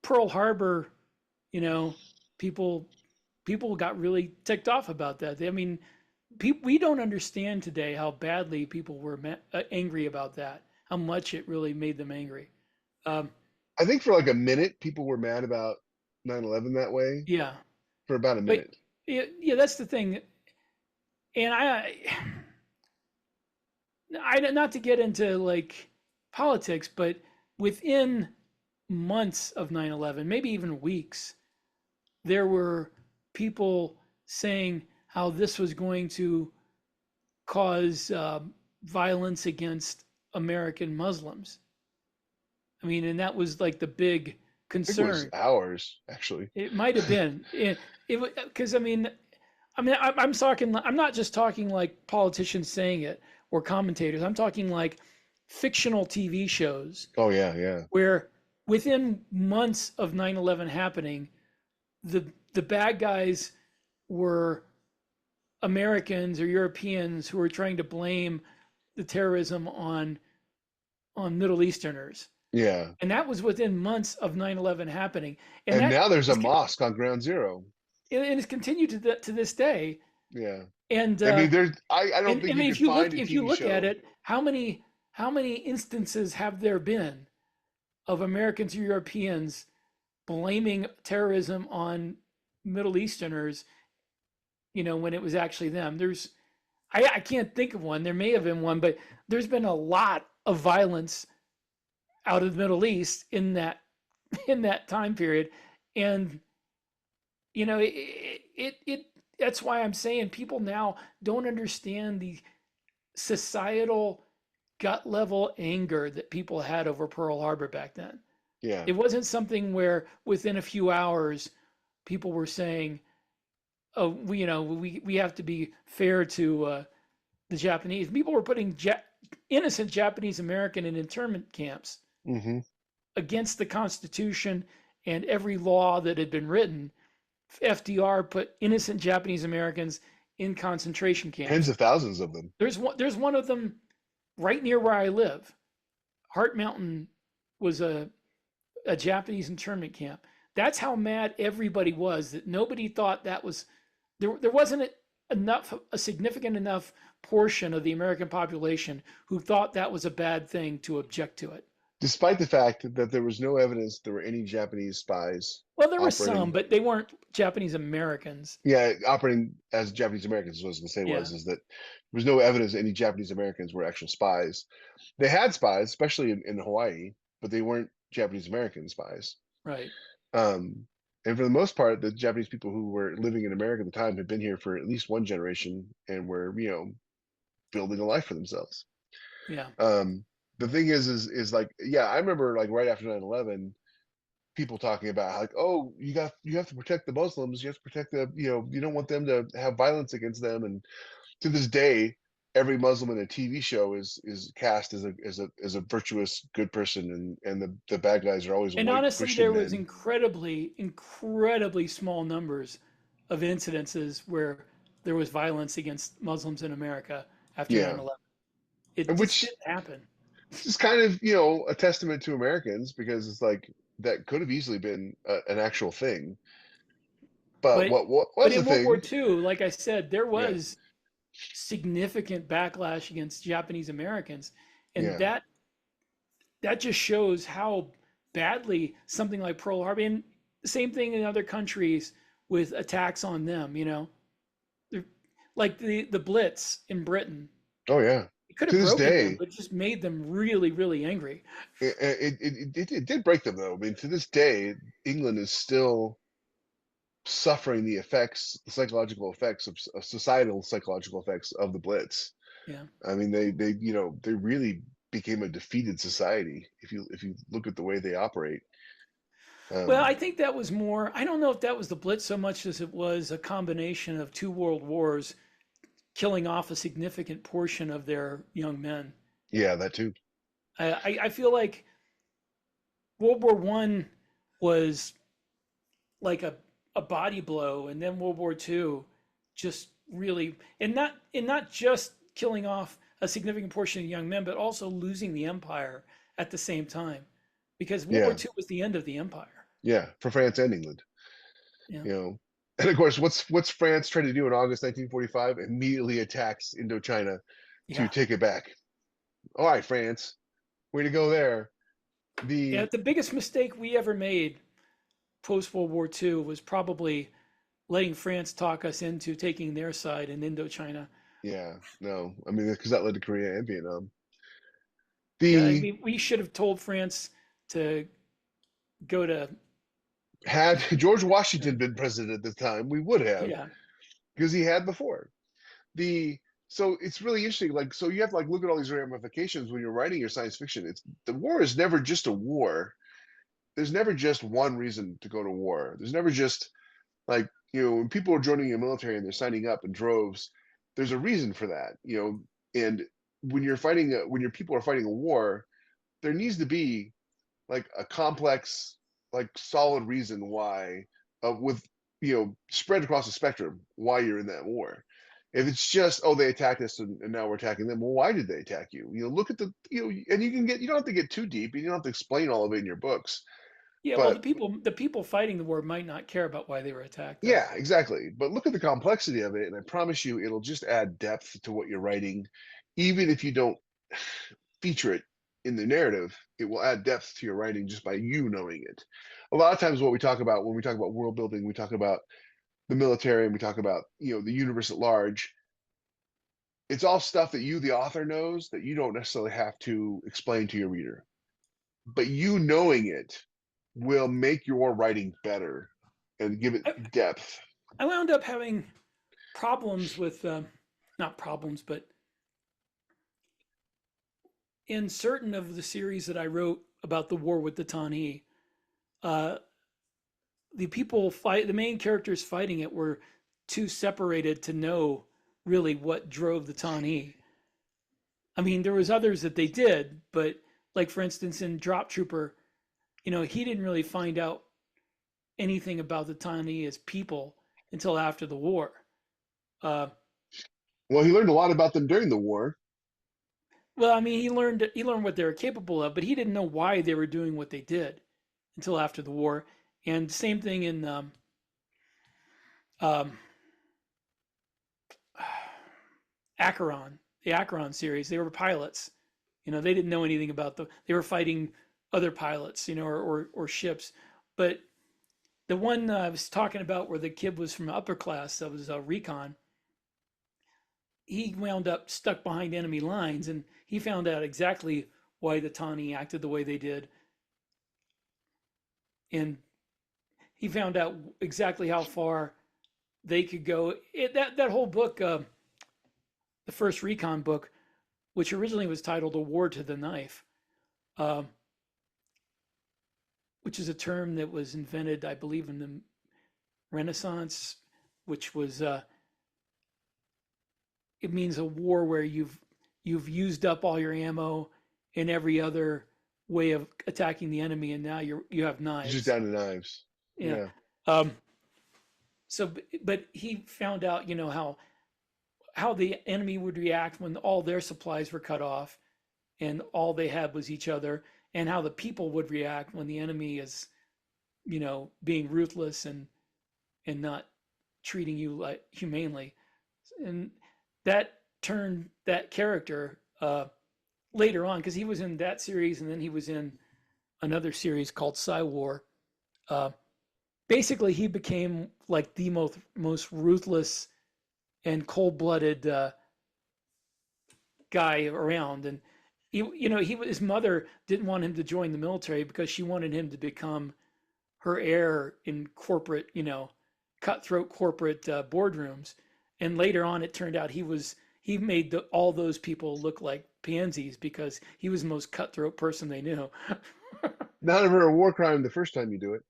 Speaker 3: Pearl Harbor, you know, people people got really ticked off about that. I mean, we don't understand today how badly people were angry about that. How much it really made them angry. Um,
Speaker 2: I think for like a minute, people were mad about 9/11 that way
Speaker 3: yeah,
Speaker 2: for about a
Speaker 3: but
Speaker 2: minute.
Speaker 3: yeah, that's the thing. And I not to get into like politics, but within months of 9/11, maybe even weeks, there were people saying how this was going to cause violence against American Muslims. I mean, and that was like the big
Speaker 2: I think it was
Speaker 3: concern.
Speaker 2: hours actually.
Speaker 3: It might have been it because I'm talking. I'm not just talking like politicians saying it or commentators. I'm talking like fictional TV shows
Speaker 2: Oh yeah, yeah,
Speaker 3: where within months of 9/11 happening, the bad guys were Americans or Europeans who were trying to blame the terrorism on Middle Easterners.
Speaker 2: yeah.
Speaker 3: And that was within months of 9/11 happening. And
Speaker 2: And
Speaker 3: that
Speaker 2: now there's a
Speaker 3: is,
Speaker 2: mosque on Ground Zero.
Speaker 3: and it's continued to this day.
Speaker 2: Yeah.
Speaker 3: And
Speaker 2: I mean, I don't
Speaker 3: I
Speaker 2: think you
Speaker 3: mean,
Speaker 2: could find a
Speaker 3: if you
Speaker 2: TV
Speaker 3: look at
Speaker 2: show.
Speaker 3: it, how many instances have there been of Americans or Europeans blaming terrorism on Middle Easterners? When it was actually them. I can't think of one. There may have been one, but there's been a lot of violence out of the Middle East in that in that time period, and it that's why I'm saying people now don't understand the societal gut level anger that people had over Pearl Harbor back then.
Speaker 2: Yeah.
Speaker 3: It wasn't something where within a few hours people were saying, "Oh, we have to be fair to the Japanese." People were putting innocent Japanese American in internment camps
Speaker 2: Hmm.
Speaker 3: against the Constitution and every law that had been written. FDR put innocent Japanese Americans in concentration
Speaker 2: Tens
Speaker 3: camps.
Speaker 2: of thousands of them.
Speaker 3: There's one of them right near where I live. Heart Mountain was a Japanese internment camp. That's how mad everybody was that nobody thought that was there wasn't enough a significant enough portion of the American population who thought that was a bad thing to object to it.
Speaker 2: Despite the fact that there was no evidence there were any Japanese spies
Speaker 3: Well, there were some,
Speaker 2: operating.
Speaker 3: but they weren't Japanese Americans.
Speaker 2: Yeah, operating as Japanese Americans. What I was going to say
Speaker 3: Yeah,
Speaker 2: is that there was no evidence that any Japanese Americans were actual spies. They had spies, especially in Hawaii, but they weren't Japanese American spies.
Speaker 3: right.
Speaker 2: Um, and for the most part, the Japanese people who were living in America at the time had been here for at least one generation and were, building a life for themselves.
Speaker 3: Yeah.
Speaker 2: The thing is like, yeah, I remember like right after 9/11, people talking about like, oh, you have to protect the Muslims, you have to protect the, you don't want them to have violence against them. And to this day, every Muslim in a TV show is cast as a virtuous good person, and the bad guys are always
Speaker 3: And
Speaker 2: white
Speaker 3: honestly,
Speaker 2: Christian
Speaker 3: there was
Speaker 2: men.
Speaker 3: incredibly small numbers of incidences where there was violence against Muslims in America after
Speaker 2: Yeah,
Speaker 3: 9/11. It
Speaker 2: and
Speaker 3: just
Speaker 2: which
Speaker 3: didn't happen.
Speaker 2: is kind of, a testament to Americans, because it's like that could have easily been an actual thing. But
Speaker 3: But
Speaker 2: what
Speaker 3: but
Speaker 2: was the
Speaker 3: in World War
Speaker 2: thing?
Speaker 3: II, like I said, there
Speaker 2: Yeah,
Speaker 3: was significant backlash against Japanese Americans, and
Speaker 2: yeah,
Speaker 3: that just shows how badly something like Pearl Harbor, and same thing in other countries with attacks on them. Like the Blitz in Britain,
Speaker 2: oh yeah.
Speaker 3: it could
Speaker 2: To
Speaker 3: have
Speaker 2: this
Speaker 3: broken them,
Speaker 2: day,
Speaker 3: but it just made them really, really angry.
Speaker 2: it did break them though. I mean, to this day, England is still suffering the effects, the psychological effects of societal psychological effects of the Blitz.
Speaker 3: Yeah.
Speaker 2: I mean, they really became a defeated society if you look at the way they operate.
Speaker 3: Well, I
Speaker 2: Um,
Speaker 3: think that was more, I don't know if that was the Blitz so much as it was a combination of two world wars killing off a significant portion of their young men.
Speaker 2: yeah, that too.
Speaker 3: I feel like World War One was like a body blow, and then World War Two just really, and not just killing off a significant portion of young men, but also losing the empire at the same time, because World War
Speaker 2: Yeah,
Speaker 3: Two was the end of the empire.
Speaker 2: yeah, for France and England,
Speaker 3: Yeah,
Speaker 2: you know. And of course, what's France trying to do in August 1945? Immediately attacks Indochina to
Speaker 3: yeah,
Speaker 2: take it back. All right, France, way to go there.
Speaker 3: yeah.
Speaker 2: The
Speaker 3: The biggest mistake we ever made post World War Two was probably letting France talk us into taking their side in Indochina.
Speaker 2: Yeah, no, I mean, because that led to Korea and Vietnam.
Speaker 3: Yeah, I
Speaker 2: The
Speaker 3: mean, we should have told France to go to.
Speaker 2: Had George Washington been president at the time, we would have,
Speaker 3: Yeah,
Speaker 2: because he had before. The So it's really interesting. Like, so you have to like look at all these ramifications when you're writing your science fiction. It's The war is never just a war. There's never just one reason to go to war. There's never just like, when people are joining the military and they're signing up in droves, there's a reason for that. And when you're fighting, when your people are fighting a war, there needs to be like a complex, like solid reason why, with spread across the spectrum, why you're in that war. If it's just, oh, they attacked us and now we're attacking them, well, why did they attack you? Look at and you don't have to get too deep, and you don't have to explain all of it in your books.
Speaker 3: yeah. Well, the
Speaker 2: But
Speaker 3: people fighting the war might not care about why they were attacked, though.
Speaker 2: yeah, exactly. But look at the complexity of it, and I promise you, it'll just add depth to what you're writing, even if you don't feature it in the narrative. It will add depth to your writing just by you knowing it. A lot of times, what we talk about when we talk about world building, we talk about the military, and we talk about the universe at large. It's all stuff that you, the author, knows that you don't necessarily have to explain to your reader. But you knowing it will make your writing better and give it
Speaker 3: I,
Speaker 2: depth.
Speaker 3: I wound up having problems with, not problems, but in certain of the series that I wrote about the war with the Tani, uh, the main characters fighting it were too separated to know really what drove the Tani. I mean, there was others that they did, but like for instance in Drop Trooper, he didn't really find out anything about the Tani as people until after the war. Uh,
Speaker 2: Well, he learned a lot about them during the war.
Speaker 3: well, I mean, he learned what they were capable of, but he didn't know why they were doing what they did until after the war. And same thing in um, Acheron, the Acheron series. They were pilots. They didn't know anything about they were fighting other pilots, or ships. But the one I was talking about where the kid was from upper class, that was recon, he wound up stuck behind enemy lines, and he found out exactly why the Tani acted the way they did. And he found out exactly how far they could go. That whole book, the first recon book, which originally was titled A War to the Knife, uh, which is a term that was invented, I believe, in the Renaissance, which was it means a war where you've used up all your ammo in every other way of attacking the enemy, and now you have
Speaker 2: It's just
Speaker 3: knives.
Speaker 2: down to knives.
Speaker 3: Yeah.
Speaker 2: Yeah.
Speaker 3: Um, so, but he found out, how the enemy would react when all their supplies were cut off, and all they had was each other, and how the people would react when the enemy is, being ruthless and not treating you like humanely, and that turned that character later on, because he was in that series and then he was in another series called War. Uh, Basically, he became like the most ruthless and cold-blooded guy around, and his mother didn't want him to join the military because she wanted him to become her heir in corporate, cutthroat corporate boardrooms. And later on, it turned out he made all those people look like pansies because he was the most cutthroat person they knew.
Speaker 2: Not ever a war crime the first time you do it.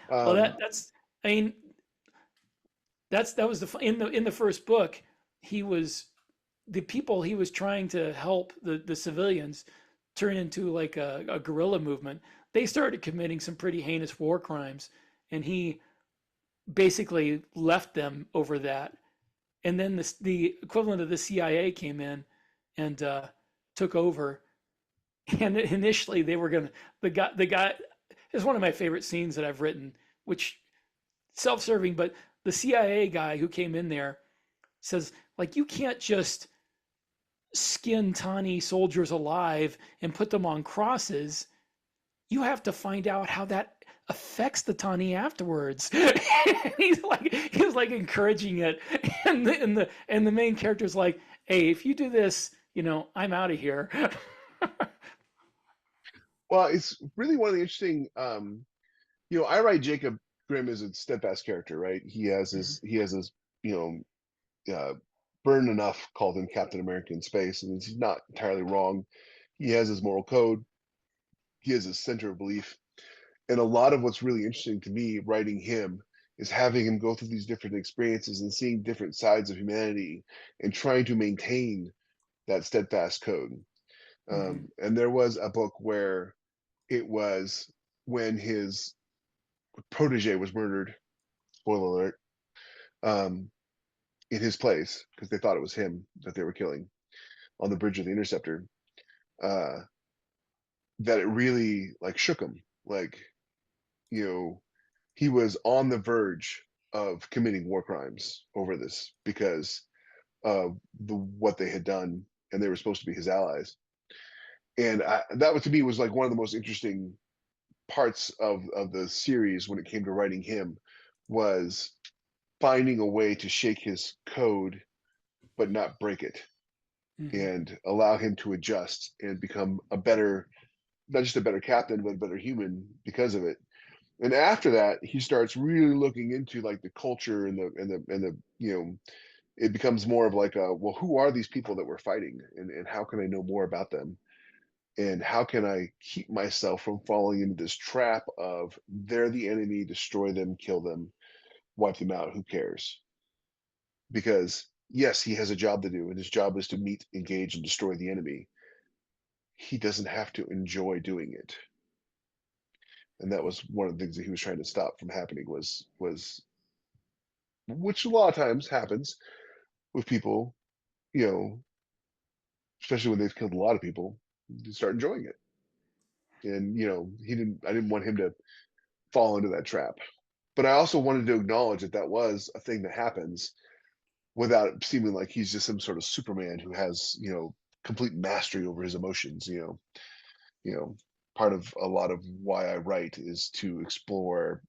Speaker 3: Well,
Speaker 2: Um,
Speaker 3: I mean, that was in the first book. He was the people he was trying to help, the civilians, turn into like a guerrilla movement. They started committing some pretty heinous war crimes, and he basically left them over that. And then the equivalent of the CIA came in and took over. And initially, they were gonna the guy is one of my favorite scenes that I've written, which self-serving, but the CIA guy who came in there says, like, you can't just skin tawny soldiers alive and put them on crosses. You have to find out how that affects the tawny afterwards. he's like encouraging it, and the main character's like, hey, if you do this, I'm out of here.
Speaker 2: well, it's really one of the interesting. I write Jacob Grimm as a steadfast character, right? He has his, you burn enough called him Captain America in space, and he's not entirely wrong. He has his moral code. He has his center of belief, and a lot of what's really interesting to me writing him is having him go through these different experiences and seeing different sides of humanity and trying to maintain that steadfast code.
Speaker 3: Mhm.
Speaker 2: And there was a book where it was when his protege was murdered. Spoiler alert. Um, in his place because they thought it was him that they were killing on the bridge of the Interceptor. Uh, that it really like shook him. Like you know, he was on the verge of committing war crimes over this because of what they had done, and they were supposed to be his allies. And that was, to me, was like one of the most interesting parts of the series when it came to writing him, was finding a way to shake his code but not break it,
Speaker 3: Mhm.
Speaker 2: and allow him to adjust and become a better, not just a better captain, but a better human because of it. And after that, he starts really looking into like the culture and the it becomes more of like a, well, who are these people that we're fighting, and how can I know more about them, and how can I keep myself from falling into this trap of they're the enemy, destroy them, kill them, wipe them out, who cares? Because yes, he has a job to do, and his job is to meet, engage, and destroy the enemy. He doesn't have to enjoy doing it. And that was one of the things that he was trying to stop from happening, was which a lot of times happens with people, you know, especially when they've killed a lot of people, to start enjoying it. And I didn't want him to fall into that trap. But I also wanted to acknowledge that that was a thing that happens without it seeming like he's just some sort of Superman who has, complete mastery over his emotions. You know, part of a lot of why I write is to explore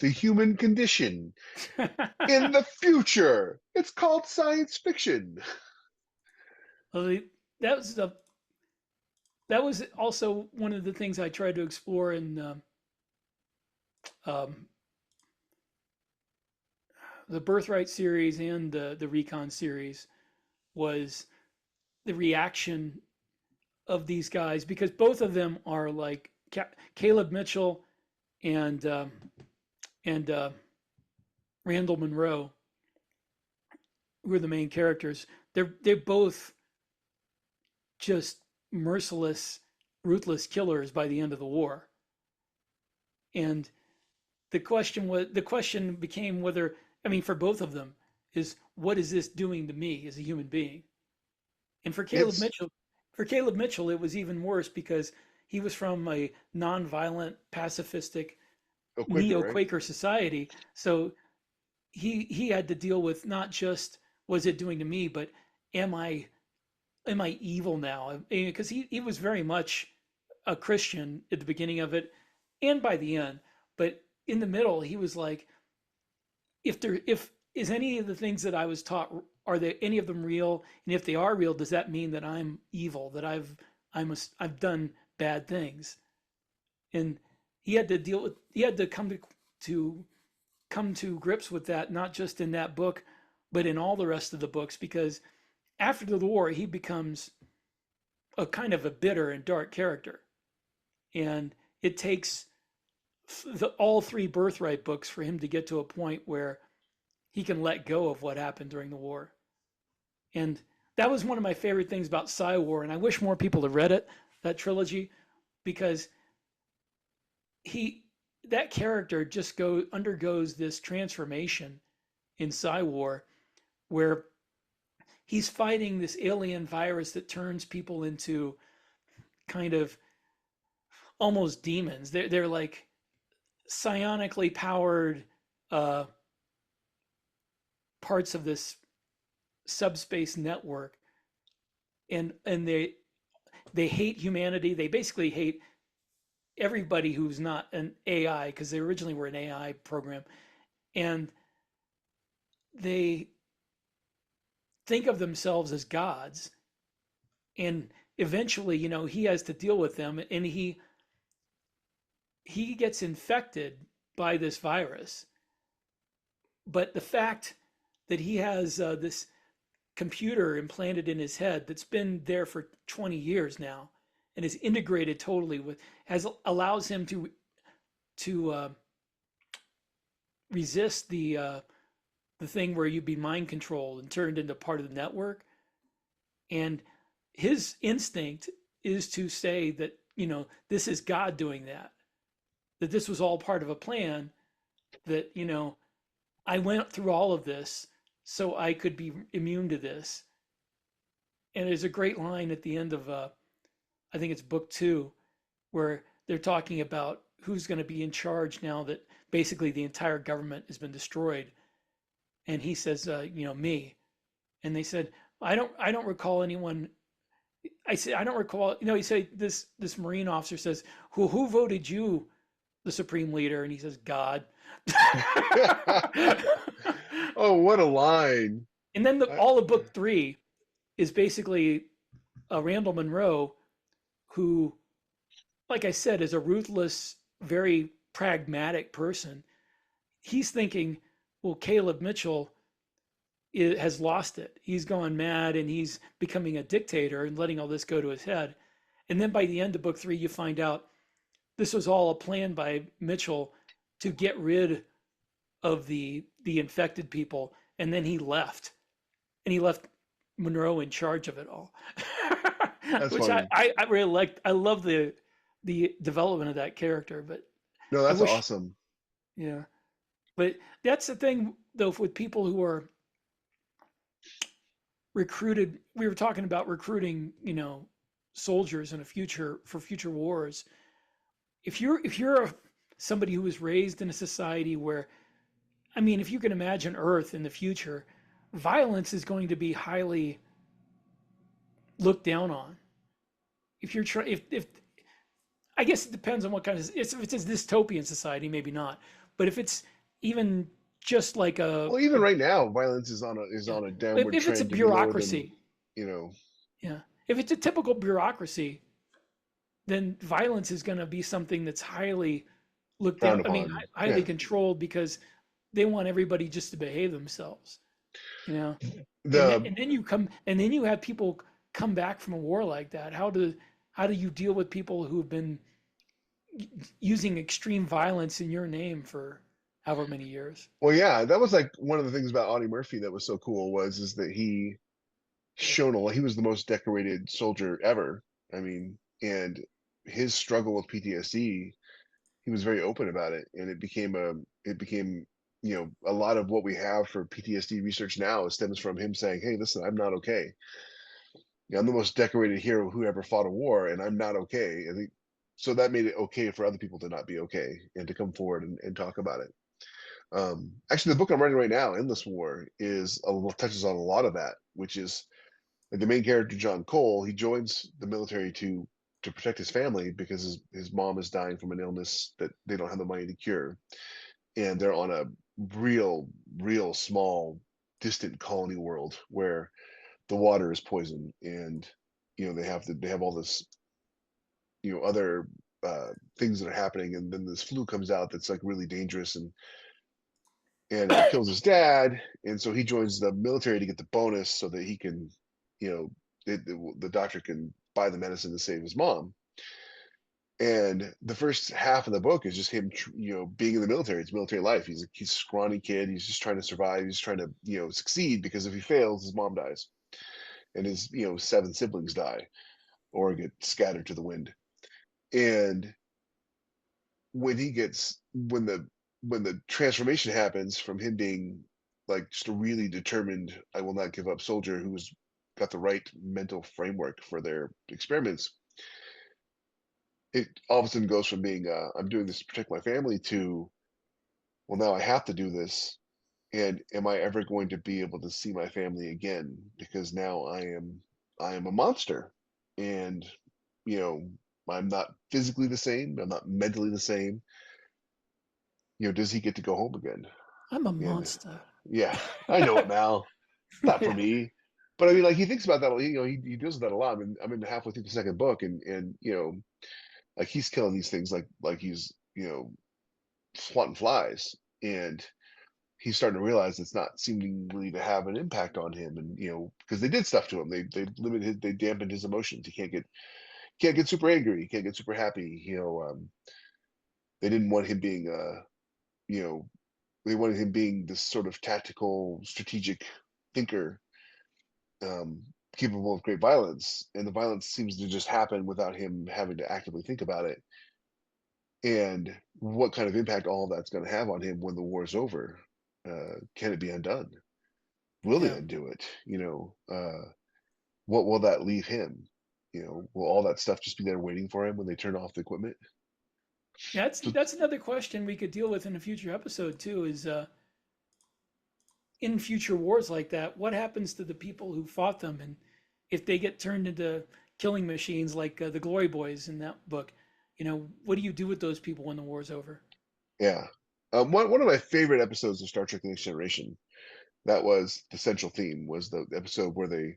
Speaker 2: the human condition in the future. It's called science fiction.
Speaker 3: Well, that was the that was also one of the things I tried to explore in um, the Birthright series and the Recon series, was the reaction of these guys, because both of them are like Caleb Mitchell and and Randall Monroe, who are the main characters. They're both just merciless, ruthless killers by the end of the war. And the question became whether, I mean, for both of them, is what is this doing to me as a human being? And for
Speaker 2: It's
Speaker 3: Caleb Mitchell, it was even worse because he was from a nonviolent, pacifistic,
Speaker 2: a Quaker, right?
Speaker 3: neo-Quaker society. So he had to deal with not just what's it doing to me, but am I evil now? Because he was very much a Christian at the beginning of it and by the end, but in the middle he was like, if is any of the things that I was taught, are there any of them real? And if they are real, does that mean that I'm evil, that I've done bad things? And he had to come to grips with that, not just in that book, but in all the rest of the books, because after the war, he becomes a kind of a bitter and dark character. And it takes all three Birthright books for him to get to a point where he can let go of what happened during the war. And that was one of my favorite things about Sci-War, and I wish more people had read it, that trilogy, because that character just undergoes this transformation in Sci-War, where he's fighting this alien virus that turns people into kind of almost demons. They're like psionically powered parts of this subspace network, and they hate humanity. They basically hate everybody who's not an AI, because they originally were an AI program, and they think of themselves as gods. And eventually, he has to deal with them, and he gets infected by this virus. But the fact that he has this computer implanted in his head that's been there for 20 years now and is integrated totally with, allows him to resist the thing where you'd be mind controlled and turned into part of the network. And his instinct is to say that, this is God doing that this was all part of a plan, that, I went through all of this so I could be immune to this. And there's a great line at the end of, I think it's book 2, where they're talking about who's going to be in charge now that basically the entire government has been destroyed. And he says, me. And they said, I don't recall anyone. I said, I don't recall. He said, this Marine officer says, who voted you the supreme leader? And he says, God.
Speaker 2: Oh, what a line!
Speaker 3: And then all of book 3 is basically Randall Monroe, who, like I said, is a ruthless, very pragmatic person. He's thinking, well, Caleb Mitchell has lost it. He's gone mad and he's becoming a dictator and letting all this go to his head. And then by the end of book 3, you find out this was all a plan by Mitchell to get rid of the infected people. And then he left. And he left Monroe in charge of it all. Which
Speaker 2: funny.
Speaker 3: I really liked. I love the development of that character. But
Speaker 2: No, that's awesome.
Speaker 3: Yeah. But that's the thing, though, with people who are recruited. We were talking about recruiting, soldiers in for future wars. If you're somebody who was raised in a society where, I mean, if you can imagine Earth in the future, violence is going to be highly looked down on. If you're if I guess it depends on what kind of, if it's a dystopian society, maybe not. But if it's even just like
Speaker 2: well, even right now, violence is on a downward trend.
Speaker 3: If it's a bureaucracy,
Speaker 2: Yeah.
Speaker 3: If it's a typical bureaucracy, then violence is going to be something that's highly looked down. I mean, highly controlled, because they want everybody just to behave themselves. You know,
Speaker 2: The
Speaker 3: and then you have people come back from a war like that. How do you deal with people who have been using extreme violence in your name for however many years?
Speaker 2: Well, yeah, that was like one of the things about Audie Murphy that was so cool was is that he was the most decorated soldier ever. I mean, and his struggle with PTSD, he was very open about it, and it became a lot of what we have for PTSD research now stems from him saying, "Hey, listen, I'm not okay. I'm the most decorated hero who ever fought a war, and I'm not okay." And so that made it okay for other people to not be okay and to come forward and talk about it. Actually, the book I'm writing right now, Endless War, touches on a lot of that, which is like the main character, John Cole. He joins the military to protect his family because his mom is dying from an illness that they don't have the money to cure, and they're on a real small, distant colony world where the water is poison, and they have all this other things that are happening, and then this flu comes out that's like really dangerous, and it kills his dad, and so he joins the military to get the bonus so that he can, you know, the doctor can buy the medicine to save his mom. And the first half of the book is just him, being in the military. It's military life. He's a scrawny kid. He's just trying to survive. He's trying to, succeed because if he fails, his mom dies, and his, 7 siblings die or get scattered to the wind. And when the transformation happens from him being like just a really determined, I will not give up soldier who's got the right mental framework for their experiments, it all of a sudden goes from being I'm doing this to protect my family to, well, now I have to do this, and am I ever going to be able to see my family again, because now I am a monster, and you know I'm not physically the same, I'm not mentally the same. Does he get to go home again?
Speaker 3: I'm a
Speaker 2: And
Speaker 3: monster.
Speaker 2: yeah, I know it, Mal. Not for
Speaker 3: Yeah.
Speaker 2: me. But I mean, like he thinks about that. He deals with that a lot. I'm in halfway through the second book, and like he's killing these things like he's swatting flies, and he's starting to realize it's not seeming really to have an impact on him, and because they did stuff to him. They dampened his emotions. He can't get super angry. He can't get super happy. They didn't want him being you know they wanted him being this sort of tactical, strategic thinker, um, capable of great violence, and the violence seems to just happen without him having to actively think about it. And what kind of impact all of that's going to have on him when the war is over? Can it be undone? Will they
Speaker 3: Yeah.
Speaker 2: undo it? What will that leave him? Will all that stuff just be there waiting for him when they turn off the equipment?
Speaker 3: Yeah,
Speaker 2: So
Speaker 3: that's another question we could deal with in a future episode too. Is in future wars like that, what happens to the people who fought them, and if they get turned into killing machines like the Glory Boys in that book? What do you do with those people when the war's over?
Speaker 2: yeah, one of my favorite episodes of Star Trek: The Next Generation, that was the central theme, was the episode where they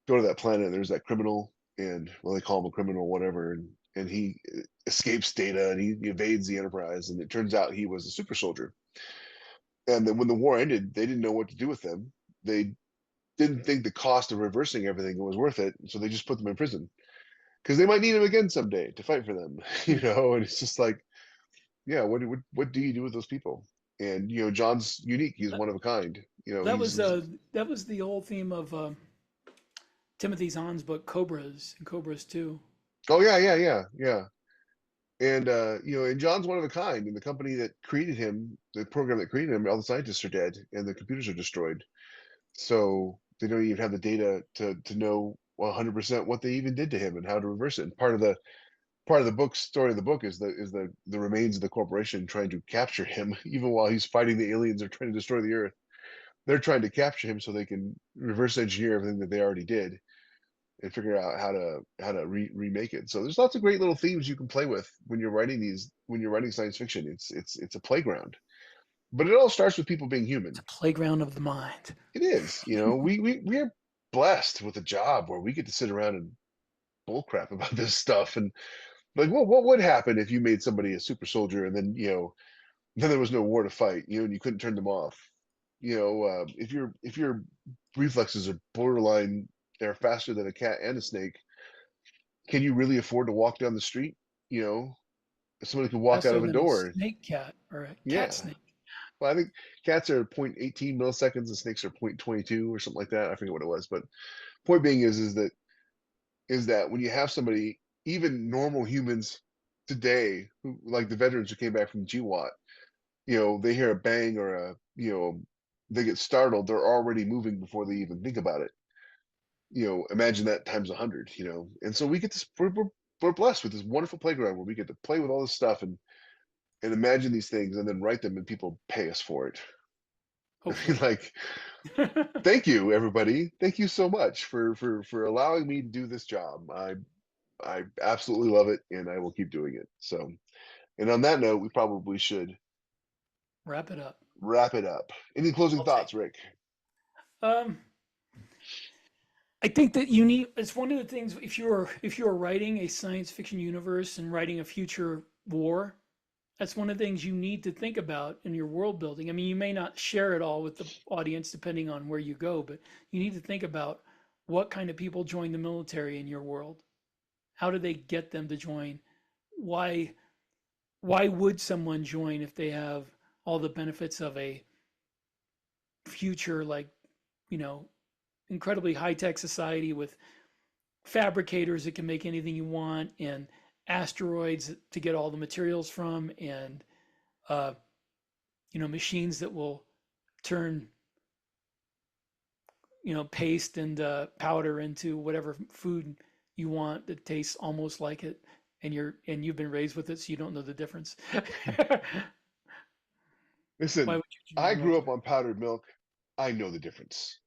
Speaker 2: go to that planet and there's that criminal, and well, they call him a criminal, whatever, and he escapes Data, and he evades the Enterprise, and it turns out he was a super soldier. And then when the war ended, they didn't know what to do with them. They didn't think the cost of reversing everything was worth it, so they just put them in prison because they might need him again someday to fight for them.
Speaker 3: Hmm.
Speaker 2: And it's just like, yeah, what do you do with those people? And John's unique. He's
Speaker 3: That,
Speaker 2: one of a kind.
Speaker 3: that was uh, that was the whole theme of Timothy Zahn's book Cobras and Cobras 2.
Speaker 2: Oh yeah, yeah, yeah, yeah. And and John's one of a kind. And the company that created him, the program that created him, all the scientists are dead and the computers are destroyed. So they don't even have the data to know 100% what they even did to him and how to reverse it. And part of the book story of the book is the remains of the corporation trying to capture him, even while he's fighting the aliens are trying to destroy the Earth. They're trying to capture him so they can reverse engineer everything that they already did and figure out how to remake it. So there's lots of great little themes you can play with when you're writing science fiction. It's a playground. But it all starts with people being
Speaker 3: It's
Speaker 2: human.
Speaker 3: a playground of the mind.
Speaker 2: It is, we're blessed with a job where we get to sit around and bullcrap about this stuff, and like what would happen if you made somebody a super soldier and then then there was no war to fight, and you couldn't turn them off. if your reflexes are borderline, they're faster than a cat and a snake, can you really afford to walk down the street? You know, if somebody could walk out
Speaker 3: Faster
Speaker 2: of a
Speaker 3: than a
Speaker 2: door.
Speaker 3: snake cat or a cat
Speaker 2: Yeah.
Speaker 3: snake.
Speaker 2: Well, I think cats are 0.18 milliseconds and snakes are 0.22 or something like that. I forget what it was, but point being is that when you have somebody, even normal humans today, who like the veterans who came back from GWAT, they hear a bang or they get startled, they're already moving before they even think about it. Imagine that times 100. And so we get this, we're blessed with this wonderful playground where we get to play with all this stuff and imagine these things and then write them and people pay us for it. I mean,
Speaker 3: Hopefully.
Speaker 2: like, thank you, everybody. Thank you so much for allowing me to do this job. I absolutely love it, and I will keep doing it. So, and on that note, we probably should
Speaker 3: Wrap it up.
Speaker 2: wrap it up. Any closing
Speaker 3: I'll take
Speaker 2: thoughts, Rick?
Speaker 3: Um, I think that you need. It's one of the things if you're writing a science fiction universe and writing a future war, that's one of the things you need to think about in your world building. I mean, you may not share it all with the audience depending on where you go, but you need to think about what kind of people join the military in your world. How do they get them to join? Why why would someone join if they have all the benefits of a future like, you know, incredibly high-tech society with fabricators that can make anything you want and asteroids to get all the materials from and uh, machines that will turn paste and powder into whatever food you want that tastes almost like it, and you've been raised with it, so you don't know the difference. Why
Speaker 2: Listen,
Speaker 3: would you join
Speaker 2: I
Speaker 3: the
Speaker 2: grew up
Speaker 3: military?
Speaker 2: on powdered milk. I know the difference.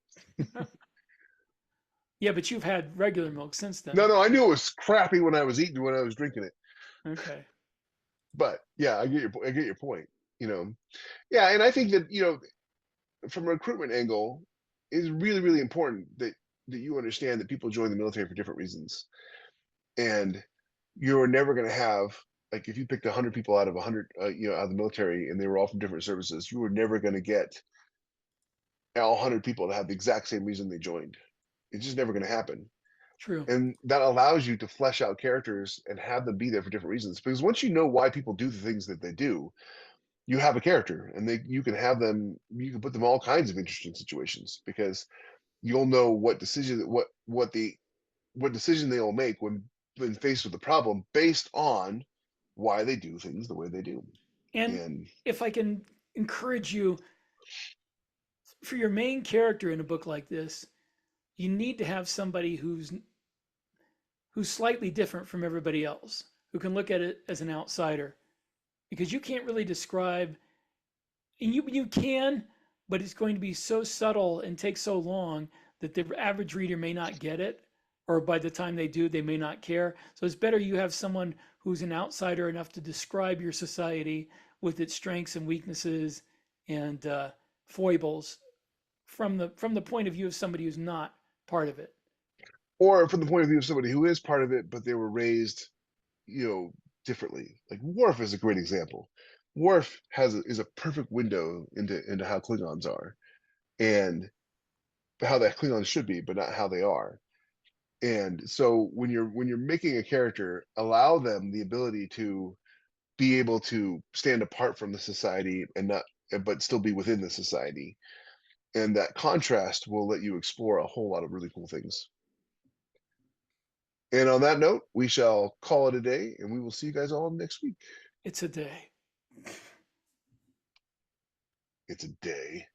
Speaker 3: Yeah, but you've had regular milk since
Speaker 2: No,
Speaker 3: then.
Speaker 2: no, I knew it was crappy when I was drinking it.
Speaker 3: Okay.
Speaker 2: But yeah, I get your point. You know, yeah, and I think that from a recruitment angle, it's really, really important that you understand that people join the military for different reasons, and you're never going to have, like, if you picked 100 people out of 100, out of the military, and they were all from different services, you were never going to get all 100 people to have the exact same reason they joined. It's just never going to happen.
Speaker 3: True.
Speaker 2: And that allows you to flesh out characters and have them be there for different reasons. Because once you know why people do the things that they do, you have a character, and you can put them in all kinds of interesting situations because you'll know what decision they will make when faced with a problem based on why they do things the way they do.
Speaker 3: And
Speaker 2: And
Speaker 3: if I can encourage you, for your main character in a book like this, you need to have somebody who's slightly different from everybody else, who can look at it as an outsider, because you can't really describe, and you can, but it's going to be so subtle and take so long that the average reader may not get it, or by the time they do, they may not care. So it's better you have someone who's an outsider enough to describe your society with its strengths and weaknesses and foibles from the point of view of somebody who's not part of it.
Speaker 2: or from the point of view of somebody who is part of it, but they were raised, you know, differently. Like Worf is a great example. Worf is a perfect window into how Klingons are and how that Klingons should be, but not how they are. And so when you're making a character, allow them the ability to be able to stand apart from the society and not but still be within the society. And that contrast will let you explore a whole lot of really cool things. And on that note, we shall call it a day and we will see you guys all next week.
Speaker 3: It's a day.
Speaker 2: It's a day.